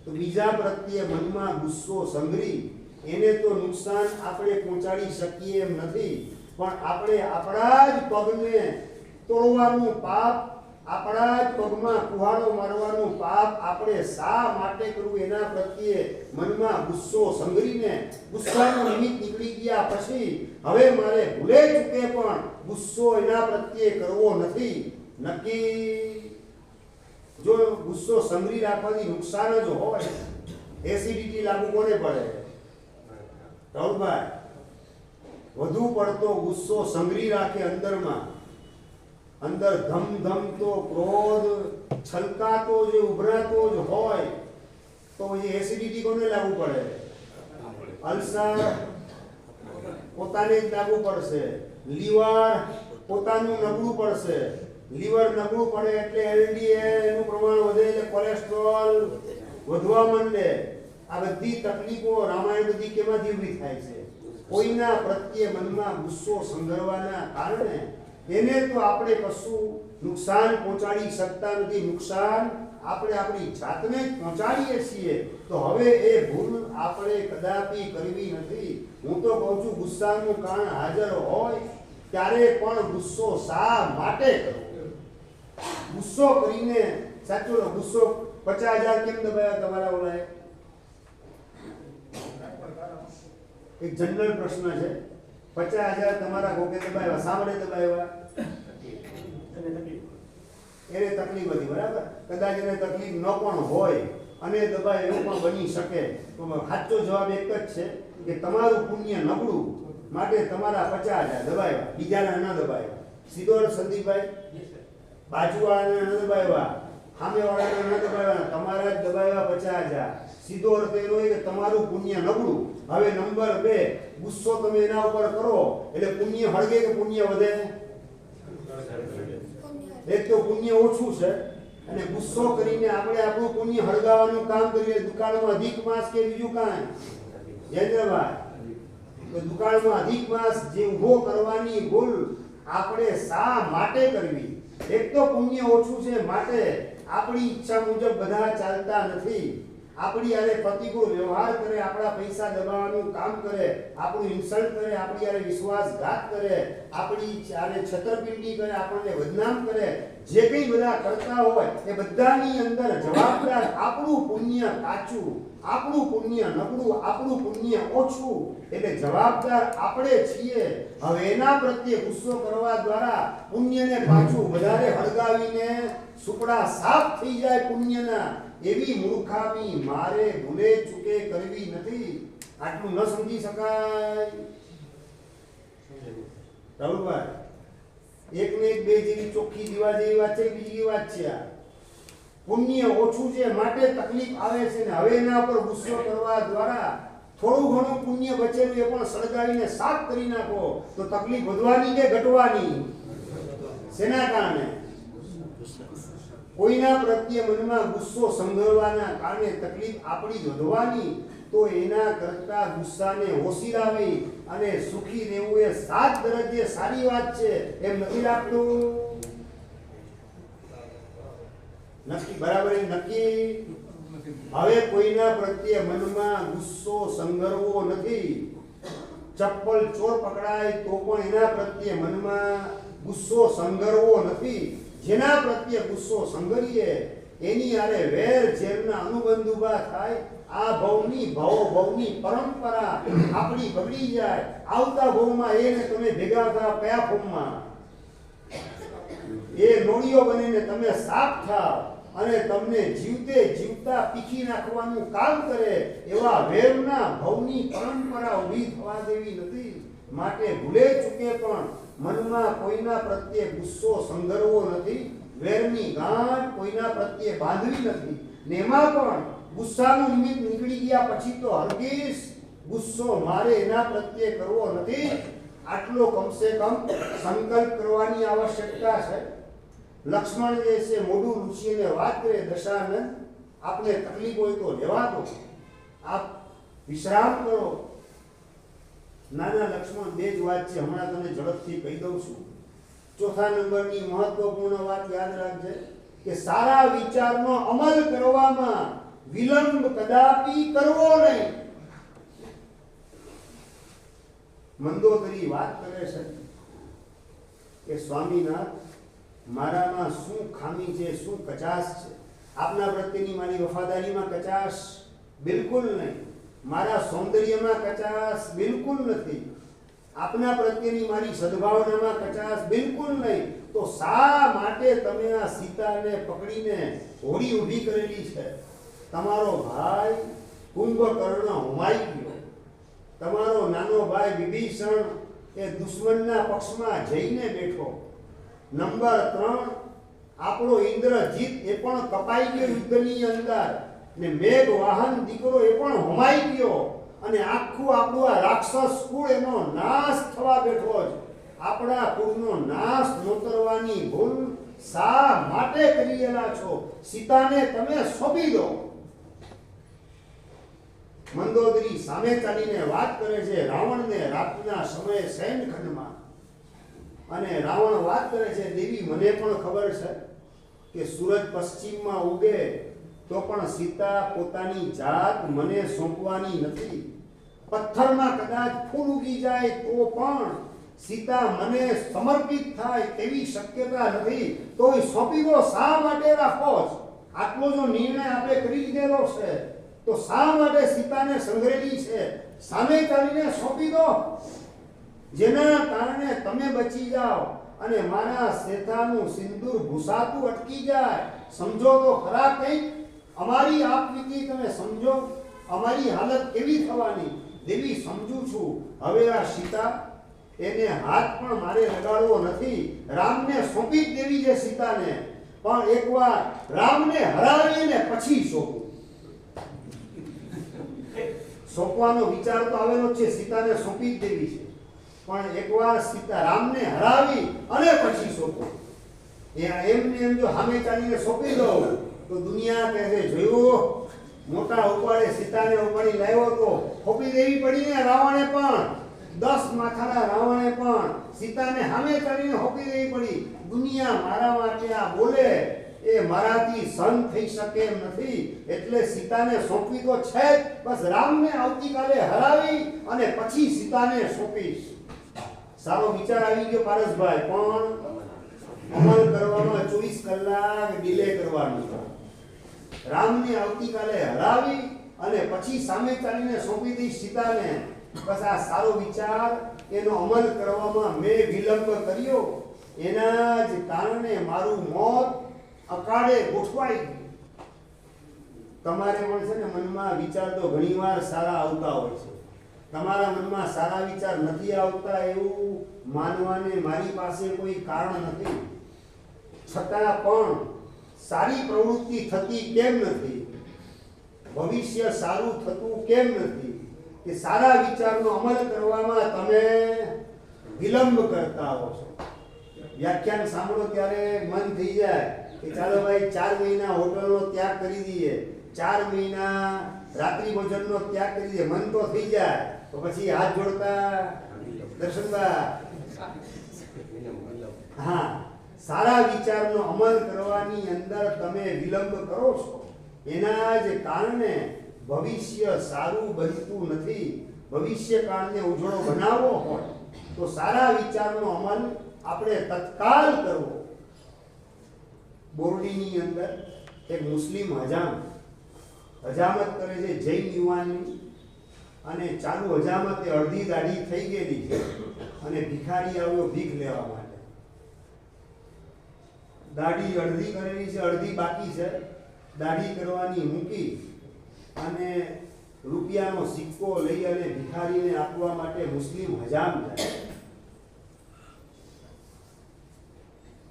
તો બીજા પ્રત્યે મનમાં ગુસ્સો સંગ્રહી એને તો નુકસાન આપણે પહોંચાડી શકીએ એમ નથી, પણ આપણે આપણા જ પગને તોડવાનું પાપ, આપણા જ પગમાં કુહાડો મારવાનું પાપ આપણે શા માટે કરવું? એના પ્રત્યે મનમાં ગુસ્સો સંગ્રહીને ગુસ્સાનું નિમિત્ત નીકળી ગયા પછી હવે મારે ભૂલે ચૂકે પણ ગુસ્સો એના પ્રત્યે કરવો નથી. નક્કી. જો ગુસ્સો સંગ્રહી રાખવાથી નુકસાન જ હોય, એસિડિટી લાગુ કોને પડે? રાહુલભાઈ, વધુ પડતો ગુસ્સો સંગ્રહી રાખે અંદરમાં, અંદર ધમધમતો ક્રોધ છલકાતો જે ઉભરાતો જ હોય તો એ એસિડિટી કોને લાગુ પડે? અલ્સર પોતાને જ લાગુ પડશે. લીવર પોતાનું નબળું પડશે. લીવર નબળું પડે એટલે એલડીએલ નું પ્રમાણ વધે એટલે કોલેસ્ટ્રોલ વધવા માંડે. આ બધી તકલીફો રામાયણ બધી કેમાંથી ઊભી થાય છે? કોઈના પ્રત્યે મનમાં ગુસ્સો સંઘરવાના કારણે એને તો આપણે કશું નુકસાન પહોંચાડી શકતા નથી. નુકસાન આપણે આપણી જાતને જ પહોંચાડીએ છીએ. તો હવે એ ભૂલ આપણે કદાપી કરવી નથી. હું તો કહું છું, ગુસ્સાનું કારણ હાજર હોય ત્યારે પણ ગુસ્સો શા માટે કરવો? ગુસ્સો કરીને સાચું ગુસ્સો 50,000 કેમ દબાવ્યા તમારા ઓલાએ? એક જનરલ પ્રશ્ન છે. 50,000 તમારા કોકે દબાવ્યા, શા માટે દબાવ્યા? એને તકલીફ હતી, બરાબર? કદાચ એને તકલીફ ન પણ હોય અને દબાય એવું પણ બની શકે. તો સાચો જવાબ એક જ છે કે તમારું પુણ્ય નબળું માટે તમારા 50,000 દબાવ્યા, બીજાના ન દબાવ્યા. સીધો સંદીપભાઈ, બાજુવાળાને ન દબાવ્યા, સામેવાળાને ન દબાવ્યા, તમારા જ દબાવ્યા 50,000. સીધો અર્થ એનો એ કે તમારું પુણ્ય નબળું. હવે નંબર 2, ગુસ્સો તમે એના ઉપર કરો એટલે પુણ્ય હળગે કે પુણ્ય વધે? એક તો પુણ્ય ઓછું છે અને ગુસ્સો કરીને આપણે આપણું પુણ્ય હળગાવવાનું કામ કરીએ. દુકાળમાં અધિક માસ કે બીજું કાંઈ? જયેન્દ્રભાઈ, તો દુકાળમાં અધિક માસ જે ઊભો કરવાની ભૂલ આપણે શા માટે કરવી? એક તો પુણ્ય ઓછું છે માટે આપણી ઈચ્છા મુજબ બધા ચાલતા નથી. આપણી યારે પ્રતિકૂળ વ્યવહાર કરે, આપણા પૈસા દબાવવાનું કામ કરે, આપણું ઇન્સલ્ટ કરે, આપણી યારે વિશ્વાસઘાત કરે, આપણી યારે છેતરપિંડી કરે, આપણને બદનામ કરે, જે કંઈ બધા કરતા હોય એ બધાની અંદર જવાબદાર આપણું પુણ્ય કાચું, આપણું પુણ્ય નબળું, આપણું પુણ્ય ઓછું, એટલે જવાબદાર આપણે છીએ. હવે એના પ્રત્યે ગુસ્સો કરવા દ્વારા પુણ્યને પાછું વધારે હળગાવીને સુપડા સાફ થઈ જાય પુણ્યના, એવી મૂર્ખામી મારે ભૂલે ચૂકે કરવી નથી. આટલું ન સમજી શકાય? રાહુલભાઈ, એક ને એક બે જેવી ચોખ્ખી દીવા જેવી વાત છે, બીજી વાત છે. આ પુણ્ય ઓછું છે માટે તકલીફ આવે છે ને હવે એના પર ગુસ્સો કરવા દ્વારા થોડું ઘણું પુણ્ય બચેલું એ પણ સળગાવીને સાફ કરી નાખો તો તકલીફ વધવાની કે ઘટવાની? શેના કારણે? કોઈના પ્રત્યે મનમાં ગુસ્સો સંઘરવાના કારણે તકલીફ આપણી જ વધવાની. તો એના કરતા ગુસ્સાને ઓછીરાવી અને સુખી રહેવું એ 7 દરજ્જે સારી વાત છે. એમ નથી લાગતું? નક્કી? બરાબર, નક્કી. હવે કોઈના પ્રત્યે મનમાં ગુસ્સો સંઘરવો નથી. ચપ્પલ ચોર પકડાય તો પણ એના પ્રત્યે મનમાં ગુસ્સો સંઘરવો નથી. જેના પ્રત્યે ગુસ્સો સંઘરીએ એની આરે વેર ઝેરના અનુબંધ ઊભા થાય. આ ભવની પરંપરા આપણી બગડી જાય. આવતા ભવમાં એને તમે ભેગા થા કયા ફોર્મમાં? એ નોળીઓ બનીને તમે સાફ થાવ અને તમને જીવતે જીવતા પીખી નાખવાનું કામ કરે. એવા વેરના ભવની પરંપરા ઊભી થવા દેવી નથી. માટે ભૂલે ચૂકે પણ મનમાં કોઈના પ્રત્યે ગુસ્સો સંઘરવો નથી. વેરની ગાંઠ કોઈના પ્રત્યે બાંધવી નથી. ને એમાં પણ ગુસ્સાનું નિમિત્ત નીકળી ગયા પછી તો હરગીઝ ગુસ્સો મારે એના પ્રત્યે કરવો નથી. આટલો કમસે કમ સંકલ્પ કરવાની આવશ્યકતા છે. લક્ષ્મણ જે છે મોઢું લૂછીને વાત કરે, દશાનંદ આપને તકલીફ હોય તો લેવા દો, આપ વિશ્રામ કરો. નાના લક્ષ્મણ, 2 જ વાત છે, હમણાં તમને ઝડપથી કહી દઉં છું. ચોથા નંબરની મહત્વપૂર્ણ વાત યાદ રાખજે કે સારા વિચારનો અમલ કરવામાં વિલંબ કદાપી કરવો નહીં. મંદોદરી વાત કરે છે કે સ્વામીનાથ, મારામાં શું ખામી છે, શું કચાશ છે? આપના પ્રત્યેની મારી વફાદારીમાં કચાશ બિલકુલ નહીં. મારા સૌંદર્યમાં કચાશ બિલકુલ નથી. આપના પ્રત્યેની મારી સદભાવનામાં કચાશ બિલકુલ નહીં. તો શા માટે તમે આ સીતાને પકડીને હોડી ઊભી કરેલી છે? તમારો ભાઈ કુંભકર્ણ હોમાઈ ગયો. તમારો નાનો ભાઈ વિભીષણ એ દુશ્મનના પક્ષમાં જઈને બેઠો. નંબર 3, આપણો ઇન્દ્રજીત એ પણ કપાઈ ગયો યુદ્ધની અંદર. ને મેઘ વાહન દીકરો એ પણ હોમાઈ ગયો અને આખું આપણું આ રાક્ષસ કુળ એનો નાશ થવા બેઠો છે. આપણા કુળનો નાશ નોતરવાની ભૂલ શા માટે કરેલા છો? સીતાને તમે સોંપી દો. મંદોદરી સામે ચાલીને વાત કરે છે રાવણને રાતના સમયે શયનખંડમાં. અને રાવણ વાત કરે છે, દેવી મને પણ ખબર છે કે સૂરજ પશ્ચિમમાં ઉગે તો પણ સીતા પોતાની જાત મને સોંપવાની નથી. પથ્થરમાં કદાચ ફૂલ ઉગી જાય તો પણ સીતા મને સમર્પિત થાય તેવી શક્યતા નથી. તોય સોંપી દો. શા માટે રાખો છો? આટલો જો નિર્ણય આપણે કરી લીધેલો છે તો શા માટે સીતાને સંગ્રહેલી છે? સામે ચાલીને સોંપી દો, જેના કારણે તમે બચી જાઓ અને મારા શેઠાનું સિંદૂર ભૂસાતું અટકી જાય. સમજો તો ખરા કંઈક અમારી આપવીતી તમે સમજો. અમારી હાલત કેવી થવાની? દેવી સમજુ છું. હવે આ સીતા એને હાથ પણ મારે લગાડવો નથી. રામને સોંપી જ દેવી છે સીતાને, પણ એકવાર રામને હરાવીને પછી સોંપું. સોંપવાનો વિચાર તો આવેલો છે, સીતાને સોંપી જ દેવી છે, પણ એકવાર સીતા રામને હરાવી અને પછી સોંપું. એમને એમ જો સામે ચાલીને સોંપી દઉં તો દુનિયા કહેશે, જોયું મોટા ઉપાડે સીતાને ઉપાડી લાવ્યો તો સોંપી દેવી પડી ને. રાવણે પણ 10 માથાના રાવણે પણ સીતાને સામે ચાલીને સોંપી દેવી પડી. દુનિયા મારા માટે આ બોલે એ મારાથી સહન થઈ શકે એમ નથી, એટલે સીતાને સોંપવી તો છે જ. બસ રામને આવતીકાલે હરાવી અને પછી સીતાને સોંપીશ. સારો વિચાર આવી ગયો પારસભાઈ, પણ અમલ કરવામાં 24 કલાક ડિલે કરવાનું. રામને આવતીકાલે હરાવી અને પછી સામે ચાલીને સોંપી દઈશ સીતાને. બસ આ સારો વિચાર, એનો અમલ કરવામાં મેં વિલંબ કર્યો, એના જ કારણે મારું મોત અકાળે ગોઠવાઈ ગયું. તમારે પણ છે ને મનમાં વિચાર તો ઘણીવાર સારા આવતા હોય છે. તમારા મનમાં સારા વિચાર નથી આવતા એવું માનવાને મારી પાસે કોઈ કારણ નથી. છતાં પણ સારી પ્રવૃત્તિ થતી કેમ નથી? ભવિષ્ય સારું થતું કેમ નથી? કે સારા વિચારનો અમલ કરવામાં તમે વિલંબ કરતા હો છો. વ્યાખ્યાન સાંભળો ત્યારે મન થઈ જાય કે ચાલો ભાઈ 4 મહિના હોટલનો ત્યાગ કરી દઈએ, 4 મહિના રાત્રિ ભોજનનો ત્યાગ કરી દઈએ. મન તો થઈ જાય તો પછી હાથ જોડતા દર્શનબા. હા, સારા વિચારનો અમલ કરવાની અંદર તમે વિલંબ કરો છો, એના જ કારણે ભવિષ્ય સારું બનતું નથી. ભવિષ્ય કાળને ઉજળો બનાવવો હોય તો સારા વિચારનો અમલ આપણે તત્કાલ કરવો. બોરડીની અંદર એક મુસ્લિમ હજામત કરે છે, જૈન યુવાનની, અને ચાલુ હજામતે અડધી દાઢી થઈ ગયેલી છે અને ભિખારી આવ્યો ભીખ લેવા માટે. દાઢી અડધી કરેલી છે, અડધી બાકી છે. દાઢી કરવાની મૂકી અને રૂપિયાનો સિક્કો લઈ અને ભિખારીને આપવા માટે મુસ્લિમ હજામ જાય.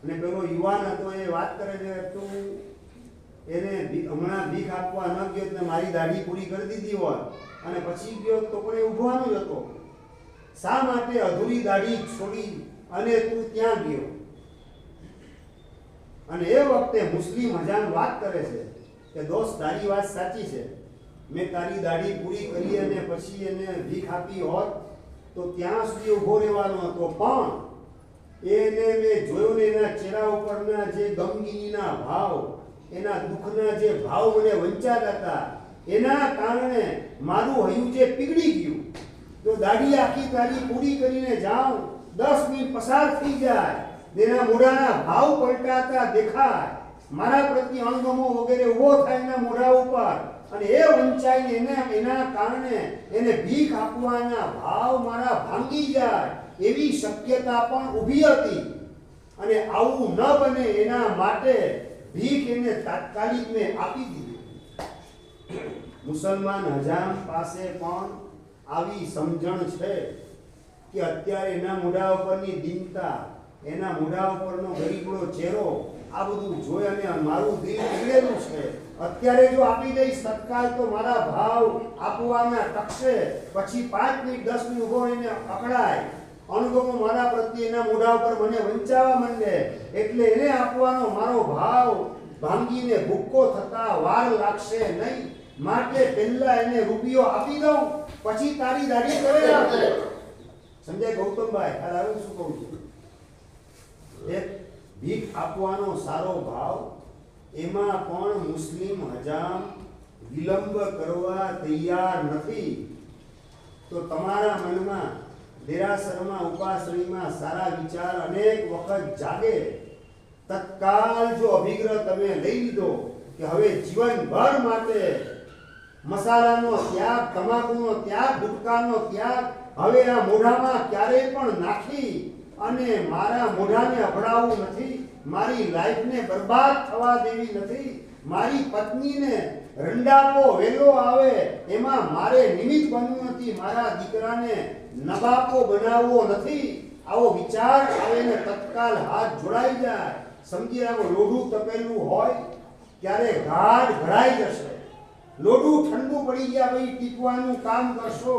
અને પેલો યુવાન હતો એ વાત કરે છે, તું એને હમણાં ભીખ આપવા ન ગયો એટલે મારી દાઢી પૂરી કરી દીધી હોત અને પછી ગયો તો પણ એ ઊભવાનો જ હતો. શા માટે અધૂરી દાઢી છોડી અને તું ત્યાં ગયો? અને એ વખતે મુસ્લિમ હજામ વાત કરે છે કે દોસ્ત, તારી વાત સાચી છે. મેં તારી દાઢી પૂરી કરી અને પછી એને ભીખ આપી હોત તો ત્યાં સુધી ઊભો રહેવાનો હતો, પણ એને મેં જોયો ને એના ચહેરા ઉપરના જે ગમગીનીના ભાવ, એના દુઃખના જે ભાવ મને વંચાતા હતા, એના કારણે મારું હૈયું જે પીગળી ગયું. તો દાઢી આખી તારી પૂરી કરીને જાઉં, 10 મિનિટ પસાર થઈ જાય, એના મોઢાના ભાવ પલટાતા દેખાય, મારા પ્રત્યે અણગમો વગેરે ઊભો થાય એના મોઢા ઉપર, અને એ વંચાઈને એના કારણે એને ભીખ આપવાના ભાવ મારા ભાંગી જાય એવી શક્યતા પણ ઊભી હતી. અને આવું ન બને એના માટે ભીખ એને તાત્કાલિક મેં આપી દીધી. મુસલમાન હજામ પાસે પણ આવી સમજણ છે કે અત્યારે એના મોઢા ઉપરની દીનતા, એના મોઢા ઉપરનો ગરીબડો ચહેરો, આ બધું જોઈ અને મારું દિલ પીડેલું છે. અત્યારે જો આપી દઈશ તત્કાલ તો મારા ભાવ આપવાના ટકશે, પછી 5 મિનિટ 10 મિનિટ ઉભો રહીને પકડાય અણગમો મારા પ્રત્યે એના મોઢા ઉપર મને વંચાવા માંડે એટલે એને આપવાનો મારો ભાવ ભાંગીને ભૂક્કો થતા વાર લાગશે નહીં. માટે પહેલા એને રૂપિયો આપી દઉં, પછી તારી દાઢી કરે રાખો. સમજાય ગૌતમભાઈ? આ હું શું કહું છું? એક ભીખ આપવાનો સારો ભાવ, એમાં પણ મુસ્લિમ હજામ વિલંબ કરવા તૈયાર નથી. તો તમારા મનમાં દેરાસરમાં ઉપાસણીમાં સારા વિચાર અનેક વખત જાગે. તત્કાલ જો અભિગ્રહ તમે લઈ લીધો કે હવે જીવનભર માટે મસાલાનો ત્યાગ, તમાકુનો ત્યાગ, ગુટકાનો ત્યાગ હવે આ મોઢામાં ક્યારેય પણ નાખી અને મારા મોઢાને અભડાવવું નથી, મારી લાઈફને બરબાદ થવા દેવી નથી, મારી પત્નીને રંડાપો વેલો આવે એમાં મારે નિમિત્ત બનવું નથી, મારા દીકરાને નવાપો બનાવવો નથી. આવો વિચાર આવે ને તત્કાલ હાથ જોડાઈ જાય. સમજી રાખો, લોઢું તપેલું હોય ત્યારે ગાઢ ઘડાઈ જશે. લોઢું ઠંડુ પડી ગયા પછી ટીપવાનું કામ કરશો,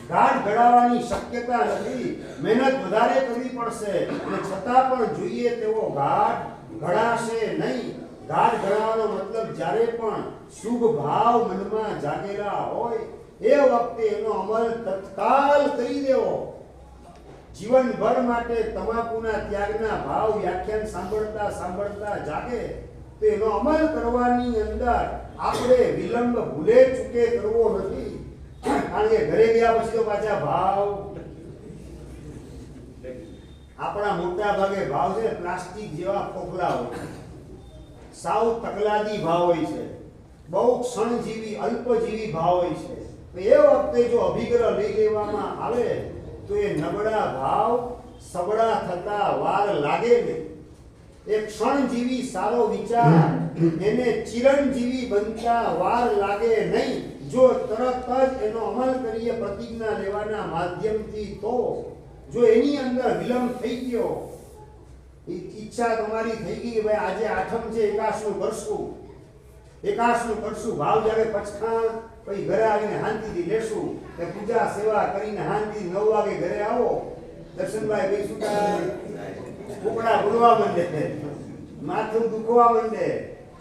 ગાઢ ઘડાવવાની શક્યતા નથી. મહેનત વધારે કરવી પડશે અને છતાં પણ જોઈએ તેવો ગાઢ ઘડાશે નહીં. ગાઢ ઘડાવવાનો મતલબ જ્યારે પણ શુભ ભાવ મનમાં જાગેલા હોય એ વખતે એનો અમલ તત્કાલ કરી દેવો. જીવનભર માટે તમાકુના ત્યાગના ભાવ વ્યાખ્યાન સાંભળતા સાંભળતા જાગે તો એનો અમલ કરવાની અંદર આપણે વિલંબ ભૂલે ચૂકે કરવો નથી. કારણ કે ઘરે ગયા પછી તો પાછા ભાવ, આપણા મોટા ભાગે ભાવ છે પ્લાસ્ટિક જેવા ખોખલા હોય, સાવ તકલાદી ભાવ હોય છે, બહુ ક્ષણજીવી અલ્પજીવી ભાવ હોય છે. એ વખતે જો અભિગ્રહ લઈ લેવામાં આવે તો એ નબળા ભાવ સબળા થતા વાર લાગે નહીં. એક ક્ષણજીવી સારો વિચાર એને ચિરંજીવી બનતા વાર લાગે નહીં. જો તરત જ એનો અમલ કરીએ પ્રતિજ્ઞા લેવાના માધ્યમથી, તો જો એની અંદર વિલંબ થઈ ગયો, ઈચ્છા તમારી થઈ ગઈ કે ભાઈ આજે આઠમ છે, એકાશનું કરશું, ભાવ જ્યારે પચખાણ પછી ઘરે આવીને શાંતિથી લેશું, કે પૂજા સેવા કરીને શાંતિ 9 વાગે ઘરે આવો, દર્શનભાઈ ભાઈ શું થાય, કુકડા બોલવા માંડે, માથું દુખવા માંડે,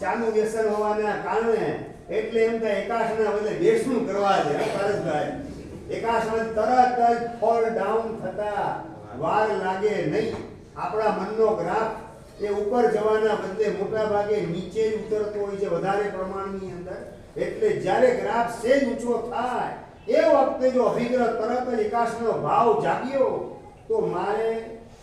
ચાનું વ્યસન હોવાના કારણે. એટલે એમ થાય એકાશના બદલે બેસણું કરવા છે. પારસભાઈ, એકાશમાં તરત જ ફોલ ડાઉન થતા વાર લાગે નહીં. આપણા મનનો ગ્રાફ એ ઉપર જવાના બદલે મોટા ભાગે નીચે જ ઉતરતો હોય છે વધારે પ્રમાણની અંદર. એટલે જ્યારે ગ્રાફ સેજ ઊંચો થાય એ વખતે જો અભિગ્રહ તરત જ એકાશનો ભાવ જાગ્યો તો મારે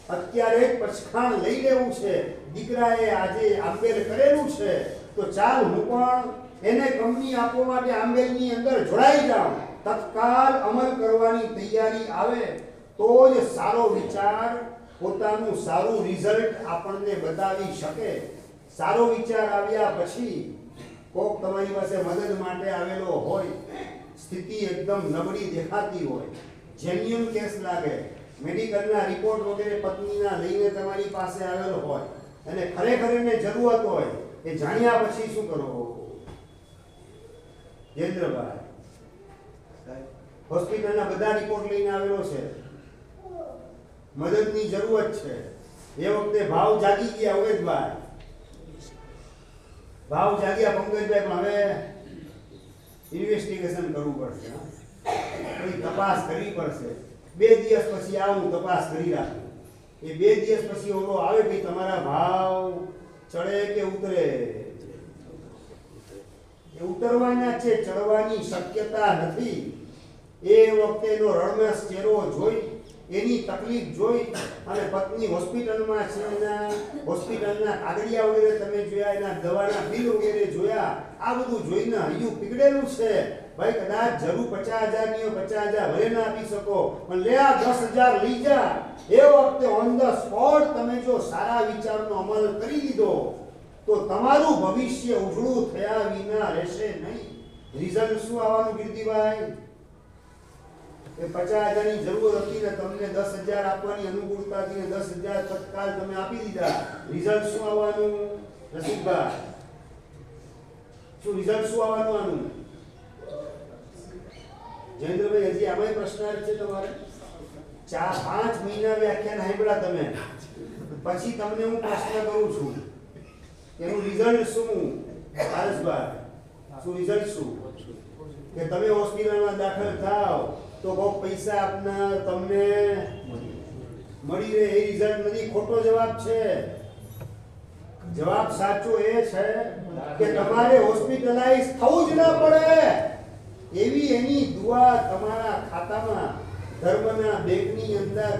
અત્યારે જ પચખાણ લઈ લેવું છે, દીકરાએ આજે આંબેલ કરેલું છે તો ચાલ હું પણ એને કંપની આપવા માટે આંબેલની અંદર જોડાઈ જાઉં. તત્કાલ અમલ કરવાની તૈયારી આવે તો જ સારો વિચાર પોતાનું સારું રિઝલ્ટ આપણને બતાવી શકે. સારો વિચાર આવ્યા પછી કોક તમારી પાસે મદદ માટે આવેલો હોય, સ્થિતિ એકદમ નબળી દેખાતી હોય, જેન્યુઅન કેસ લાગે, મેડિકલના રિપોર્ટ વગેરે પત્નીના લઈને તમારી પાસે આવેલો હોય અને ખરેખર એને જરૂરત હોય, એ જાણ્યા પછી શું કરો? જયેન્દ્રભાઈ, હોસ્પિટલના બધા રિપોર્ટ લઈને આવેલો છે, મદદની જરૂરત છે. એ વખતે ભાવ જાગી ગયા અવેદભાઈ, ભાવ જાગ્યા પંકજભાઈ, પણ હવે ઇન્વેસ્ટિગેશન કરવું પડશે, કોઈ તપાસ કરવી પડશે. 2 દિવસ પછી આવું તપાસ કરી રાખું. એ 2 દિવસ પછી ઓલો આવે કે તમારા ભાવ ચડે કે ઉતરે? એ ઉતરવાના છે, ચડવાની શક્યતા નથી. એ વખતે એનો રણમેશ ચહેરો જોઈ, એની તકલીફ જોઈ અને પત્ની હોસ્પિટલમાં છે, એના હોસ્પિટલના કાગળિયા વગેરે તમે જોયા, એના દવાના બિલ વગેરે જોયા, આ બધું જોઈને હૈયું પીગળેલું છે. ભાઈ કદાચ જરૂર 50,000 ની 50,000 ભલે ના આપી શકો, પણ લે આ 10,000 લઈ જા. એ વખતે ઓન ધ સ્પોટ તમે જો સારા વિચારનો અમલ કરી લીધો તો તમારું ભવિષ્ય ઉજળું થયા વિના રહેશે નહીં. રિઝલ્ટ શું આવવાનું કીર્તિભાઈ? એ 50,000 ની જરૂર હતી ને તમને 10,000 આપવાની અનુકૂળતા હતી ને 10,000 તત્કાલ તમે આપી દીધા. રિઝલ્ટ શું આવવાનું રસિકભાઈ? શું રિઝલ્ટ શું આવવાનું આનું? જયેન્દ્રભાઈ, હજી આમાંય પ્રશ્નાર્થ છે તમારે? 5 મહિના વ્યાખ્યાન સાંભળ્યા તમે, પછી તમને હું પ્રશ્ન કરું છું એનું રિઝલ્ટ શું? પારસભાઈ, શું રિઝલ્ટ શું? કે તમે હોસ્પિટલમાં દાખલ થાવ તો બહુ પૈસા આપનાર તમને મળી રહે, એ રિઝલ્ટ નથી, ખોટો જવાબ છે. જવાબ સાચો એ છે કે તમારે હોસ્પિટલાઇઝ થવું જ ના પડે એવી એની દુઆ તમારા ખાતામાં, ધર્મના બેંકની અંદર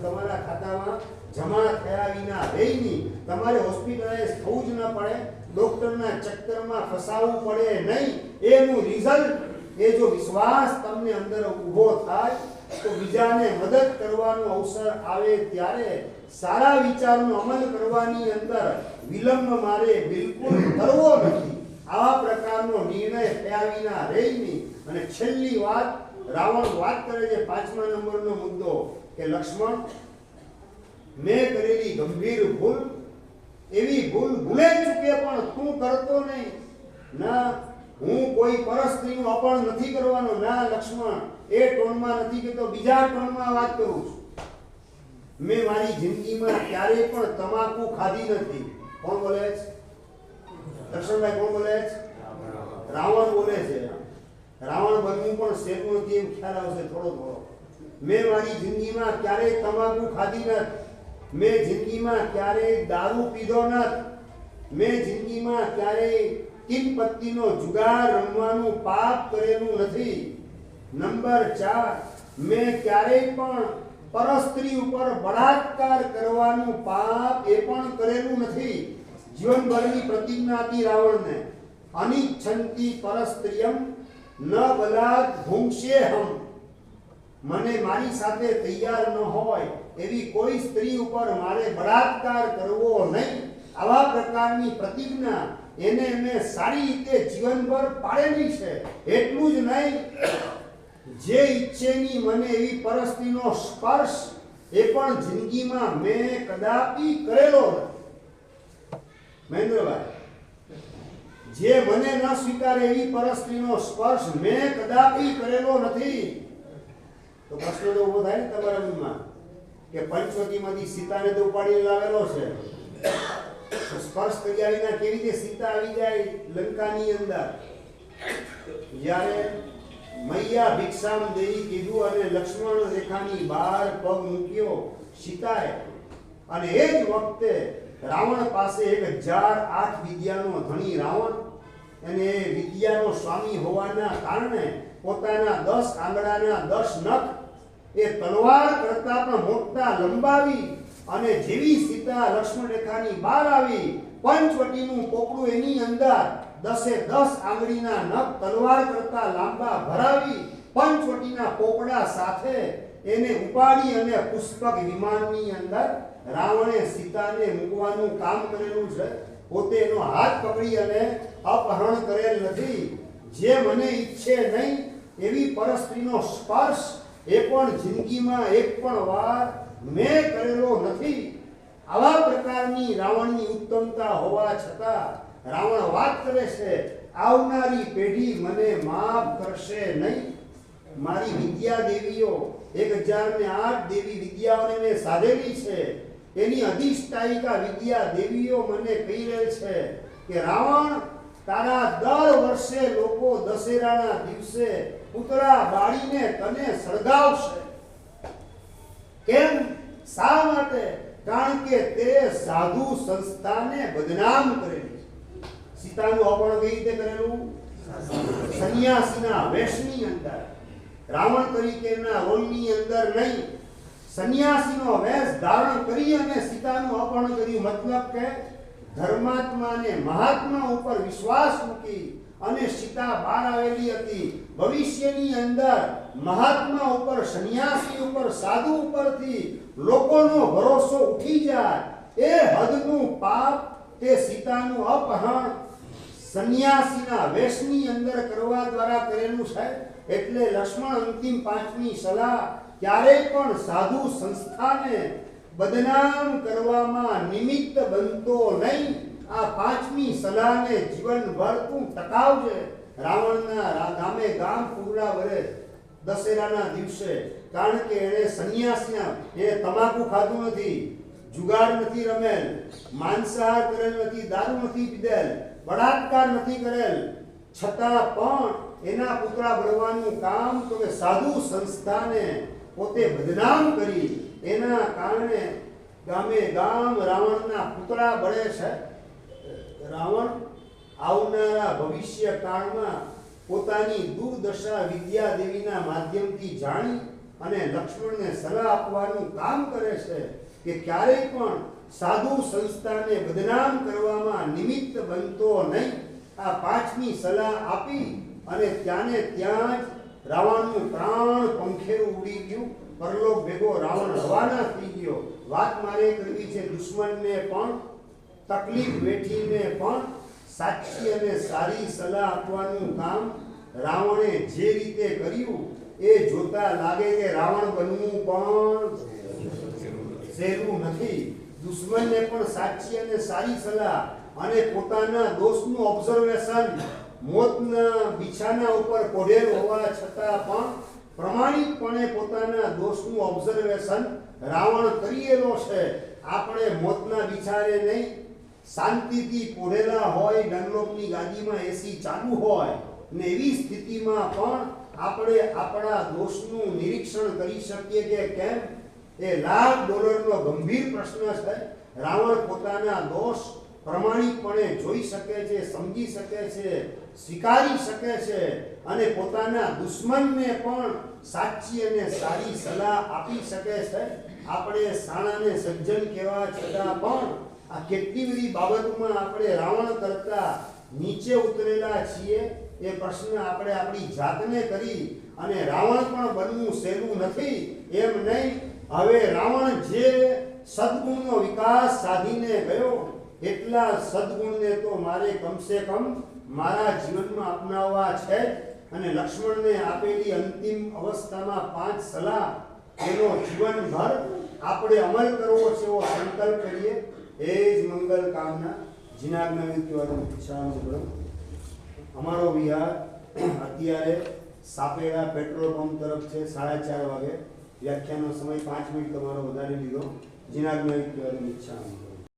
તમારા ખાતામાં જમા થયા વિના રહેની. તમારે હોસ્પિટલાઇઝ થવું જ ના પડે, ડોક્ટરના ચક્કરમાં ફસાવવું પડે નહીં. એનું રિઝલ્ટ, એ જો વિશ્વાસ તમને અંદર ઊભો થાય તો બીજાને મદદ કરવાનો અવસર આવે ત્યારે સારા વિચારનો અમલ કરવાની અંદર વિલંબ મારે બિલકુલ કરવો નથી. આવા પ્રકારનો નિર્ણય થયા વિના રહેની. અને છેલ્લી વાત, રાવણ વાત કરે છે 5મા નંબરનો મુદ્દો કે લક્ષ્મણ, મેં કરેલી ગંભીર ભૂલ, એવી ભૂલ ભૂલે ચૂકે પણ તું કરતો નહીં. ના, હું કોઈ પરસ્ત્રીનું અપહરણ નથી કરવાનો. ના લક્ષ્મણ, એ ટોનમાં નથી કહેતો, બીજા ટોનમાં વાત કરું છું. મેં મારી જિંદગીમાં ક્યારેય પણ તમાકુ ખાધી નથી. કોણ બોલે છે? દર્શનભાઈ, કોણ બોલે છે? રાવણ બોલે છે. રાવણ બનવું પણ સહેલું નથી એમ ખ્યાલ આવશે થોડો થોડો. મેં મારી જિંદગીમાં ક્યારેય તમાકુ ખાધી નથી. મેં જિંદગીમાં ક્યારેય દારૂ પીધો નથી. મેં જિંદગીમાં ક્યારેય તીન પત્તીનો જુગાર રમવાનું પાપ કરેલું નથી. નંબર 4, મેં ક્યારેય પણ પરસ્ત્રી ઉપર બળાત્કાર કરવાનું પાપ એ પણ કરેલું નથી. જીવનભરની પ્રતિજ્ઞા હતી રાવણને, અનિચ્છંતી પરસ્ત્રીયમ ન બલાદ ભુંક્ષ્યેહમ. મને મારી સાથે તૈયાર ન હોય એવી કોઈ સ્ત્રી ઉપર મારે બળાત્કાર કરવો નહીં. આવા પ્રકારની પ્રતિજ્ઞા એને મેં સારી રીતે જીવનભર પાળેલી છે. એટલું જ નહીં, જે ઈચ્છેની મને એવી પરસ્ત્રીનો સ્પર્શ એ પણ જિંદગીમાં મેં કદાપી કરેલો નથી. મહેન્દ્રભાઈ, જે મને ન સ્વીકારે એવી પરસ્ત્રીનો સ્પર્શ મેં કદાપી કરેલો નથી. તો પ્રશ્ન તો ઉભો થાય ને તમારા મનમાં કે પંચવટીમાંથી સીતાને તો ઉપાડીને લાવેલો છે, સ્પર્શ કર્યા વિના કેવી રીતે સીતા આવી જાય લંકાની અંદર? જ્યારે મૈયા ભિક્ષામ દેવી કીધું અને લક્ષ્મણ રેખાની બહાર પગ મૂક્યો સીતાએ, અને એ જ વખતે રાવણ પાસે 1008 વિદ્યાનો ધણી રાવણ, અને વિદ્યાનો સ્વામી હોવાના કારણે પોતાના 10 આંગળાના 10 નખ એ તલવાર કરતા પણ મોટા લંબાવી, અને જેવી સીતા લક્ષ્મણ રેખાની બહાર આવી, પંચવટીનું પોપડું એની અંદર 10 આંગળીના નખ તલવાર કરતા લાંબા ભરાવી, પંચવટીના પોપડા સાથે એને ઉપાડી અને પુષ્પક વિમાનની અંદર રાવણે સીતાને મૂકવાનું કામ કરેલું છે. પોતે એનો હાથ પકડી અને અપહરણ કરેલ નથી. જે મને ઈચ્છે નહીં એવી પરસ્ત્રીનો સ્પર્શ એ પણ જિંદગીમાં એક પણ વાર મેં કરેલો નથી. આવા પ્રકારની રાવણની ઉત્તમતા હોવા છતાં રાવણ વાત કરે છે, આવનારી પેઢી મને માફ કરશે નહીં. મારી વિદ્યા દેવીઓ 1008 દેવી વિદ્યાઓને મેં સાધેલી છે. એની અધિષ્ઠાયિકા વિદ્યા દેવીઓ મને કહી રહે છે કે રાવણ, તારા દર વર્ષે લોકો દશેરાના દિવસે પૂતળા બાળીને તને સળગાવશે. કેમ? શા માટે? કારણ કે તે સાધુ સંસ્થાને બદનામ કરેલી છે. સીતાનું અપહરણ કઈ રીતે કરેલું? સંન્યાસીના વેશની અંદર, રાવણ તરીકેના રોલની અંદર નહીં, સંન્યાસીનો વેશ ધારણ કરી અને સીતાનું અપહરણ કર્યું. મતલબ કે ધર્માત્માને મહાત્મા ઉપર વિશ્વાસ મૂકી અને સીતા બહાર આવેલી હતી. ભવિષ્યની અંદર મહાત્મા ઉપર, સંન્યાસી ઉપર, સાધુ ઉપરથી લોકોનો ભરોસો ઉઠી જાય એ હદનું પાપ તે સીતાનું અપહરણ સંન્યાસીના વેશની અંદર કરવા દ્વારા કરેલું છે. એટલે લક્ષ્મણ અંતિમ 5મી સલાહ, ક્યારેય પણ સાધુ સંસ્થાને બદનામ કરવામાં નિમિત્ત બનતો નહીં. આ 5મી સલાહને જીવનભર તું ટકાવજે. રાવણના ગામે ગામ પૂરા વરે દશેરાના દિવસે, કારણ કે એણે સંન્યાસના એ તમાકુ ખાધું નથી, જુગાર નથી રમેલ, માંસાહાર કરેલ નથી, દારૂ નથી પીધેલ, બળાત્કાર નથી કરેલ, છતાં પણ એના પુતળા બળવાનું કામ તો કે સાધુ સંસ્થાને પોતે બદનામ કરી એના કારણે ગામે ગામ રાવણના પુતળા બળે છે. રાવણ આવનારા ભવિષ્ય કાળમાં પોતાની દુર્દશા વિદ્યાદેવીના માધ્યમથી જાણી અને લક્ષ્મણને સલાહ આપવાનું કામ કરે છે કે ક્યારેય પણ સાધુ સંસ્થાને બદનામ કરવામાં નિમિત્ત બનતો નહીં. આ પાંચમી સલાહ આપી અને ત્યાંને ત્યાં જ રાવણનું પ્રાણ પંખેરું ઉડી ગયું. પરલોક ભેગો રાવણ રવાના થઈ ગયો. વાત મારે કરવી છે, દુશ્મનને પણ તકલીફ વેઠીને પણ સાચી અને સારી સલાહ આપવાનું કામ રાવણે જે રીતે કર્યું એ જોતા લાગે કે રાવણ બનવું પણ સહેલું નથી. દુશ્મનને પણ સાચી અને સારી સલાહ અને પોતાના દોષનું ઓબ્ઝર્વેશન મોતના બિછાના ઉપર કોઢેલ હોવા છતાં પણ પ્રમાણિકપણે પોતાના દોષનું ઓબ્ઝર્વેશન રાવણ કરેલો છે. આપણે મોતના બિછાને નહીં, શાંતિથી પોઢેલા હોય, ડનલોપની ગાદીમાં એસી ચાલુ હોય ને એવી સ્થિતિમાં પણ આપણે આપણા દોષનું નિરીક્ષણ કરી શકીએ કે કેમ, એ $1,00,000 ગંભીર પ્રશ્ન છે. રાવણ પોતાના દોષ પ્રમાણિકપણે જોઈ શકે છે, સમજી શકે છે, સ્વીકારી શકે છે અને પોતાના દુશ્મનને પણ સાચી અને સારી સલાહ આપી શકે છે. આપણે સાણાને સજ્જન કહેવા છતાં પણ આ કેટલી બધી બાબતોમાં આપણે રાવણ કરતા નીચે ઉતરેલા છીએ એ પ્રશ્ન આપણે આપણી જાતને કરી અને રાવણ પણ બનવું સહેલું નથી એમ નહીં. હવે રાવણ જે સદગુણનો વિકાસ સાધીને ગયો એટલા સદગુણને તો મારે કમસે કમ મારા જીવનમાં અપનાવવા છે. અને લક્ષ્મણને આપેલી અંતિમ અવસ્થામાં 5 સલાહ એનો જીવનભર આપણે અમલ કરવો છે એવો સંકલ્પ કરીએ. એ જ મંગલ કામના. જીનાજ્ઞા વિદ્યાવાદનું અમારો વિહાર અત્યારે સાપેડા પેટ્રોલ પંપ તરફ છે. 4:30 વાગે વ્યાખ્યાનનો સમય 5 મિનિટ તમારો વધારી લીધો. જીનાજ્ઞા વિદ્યાવાદનું ઈચ્છા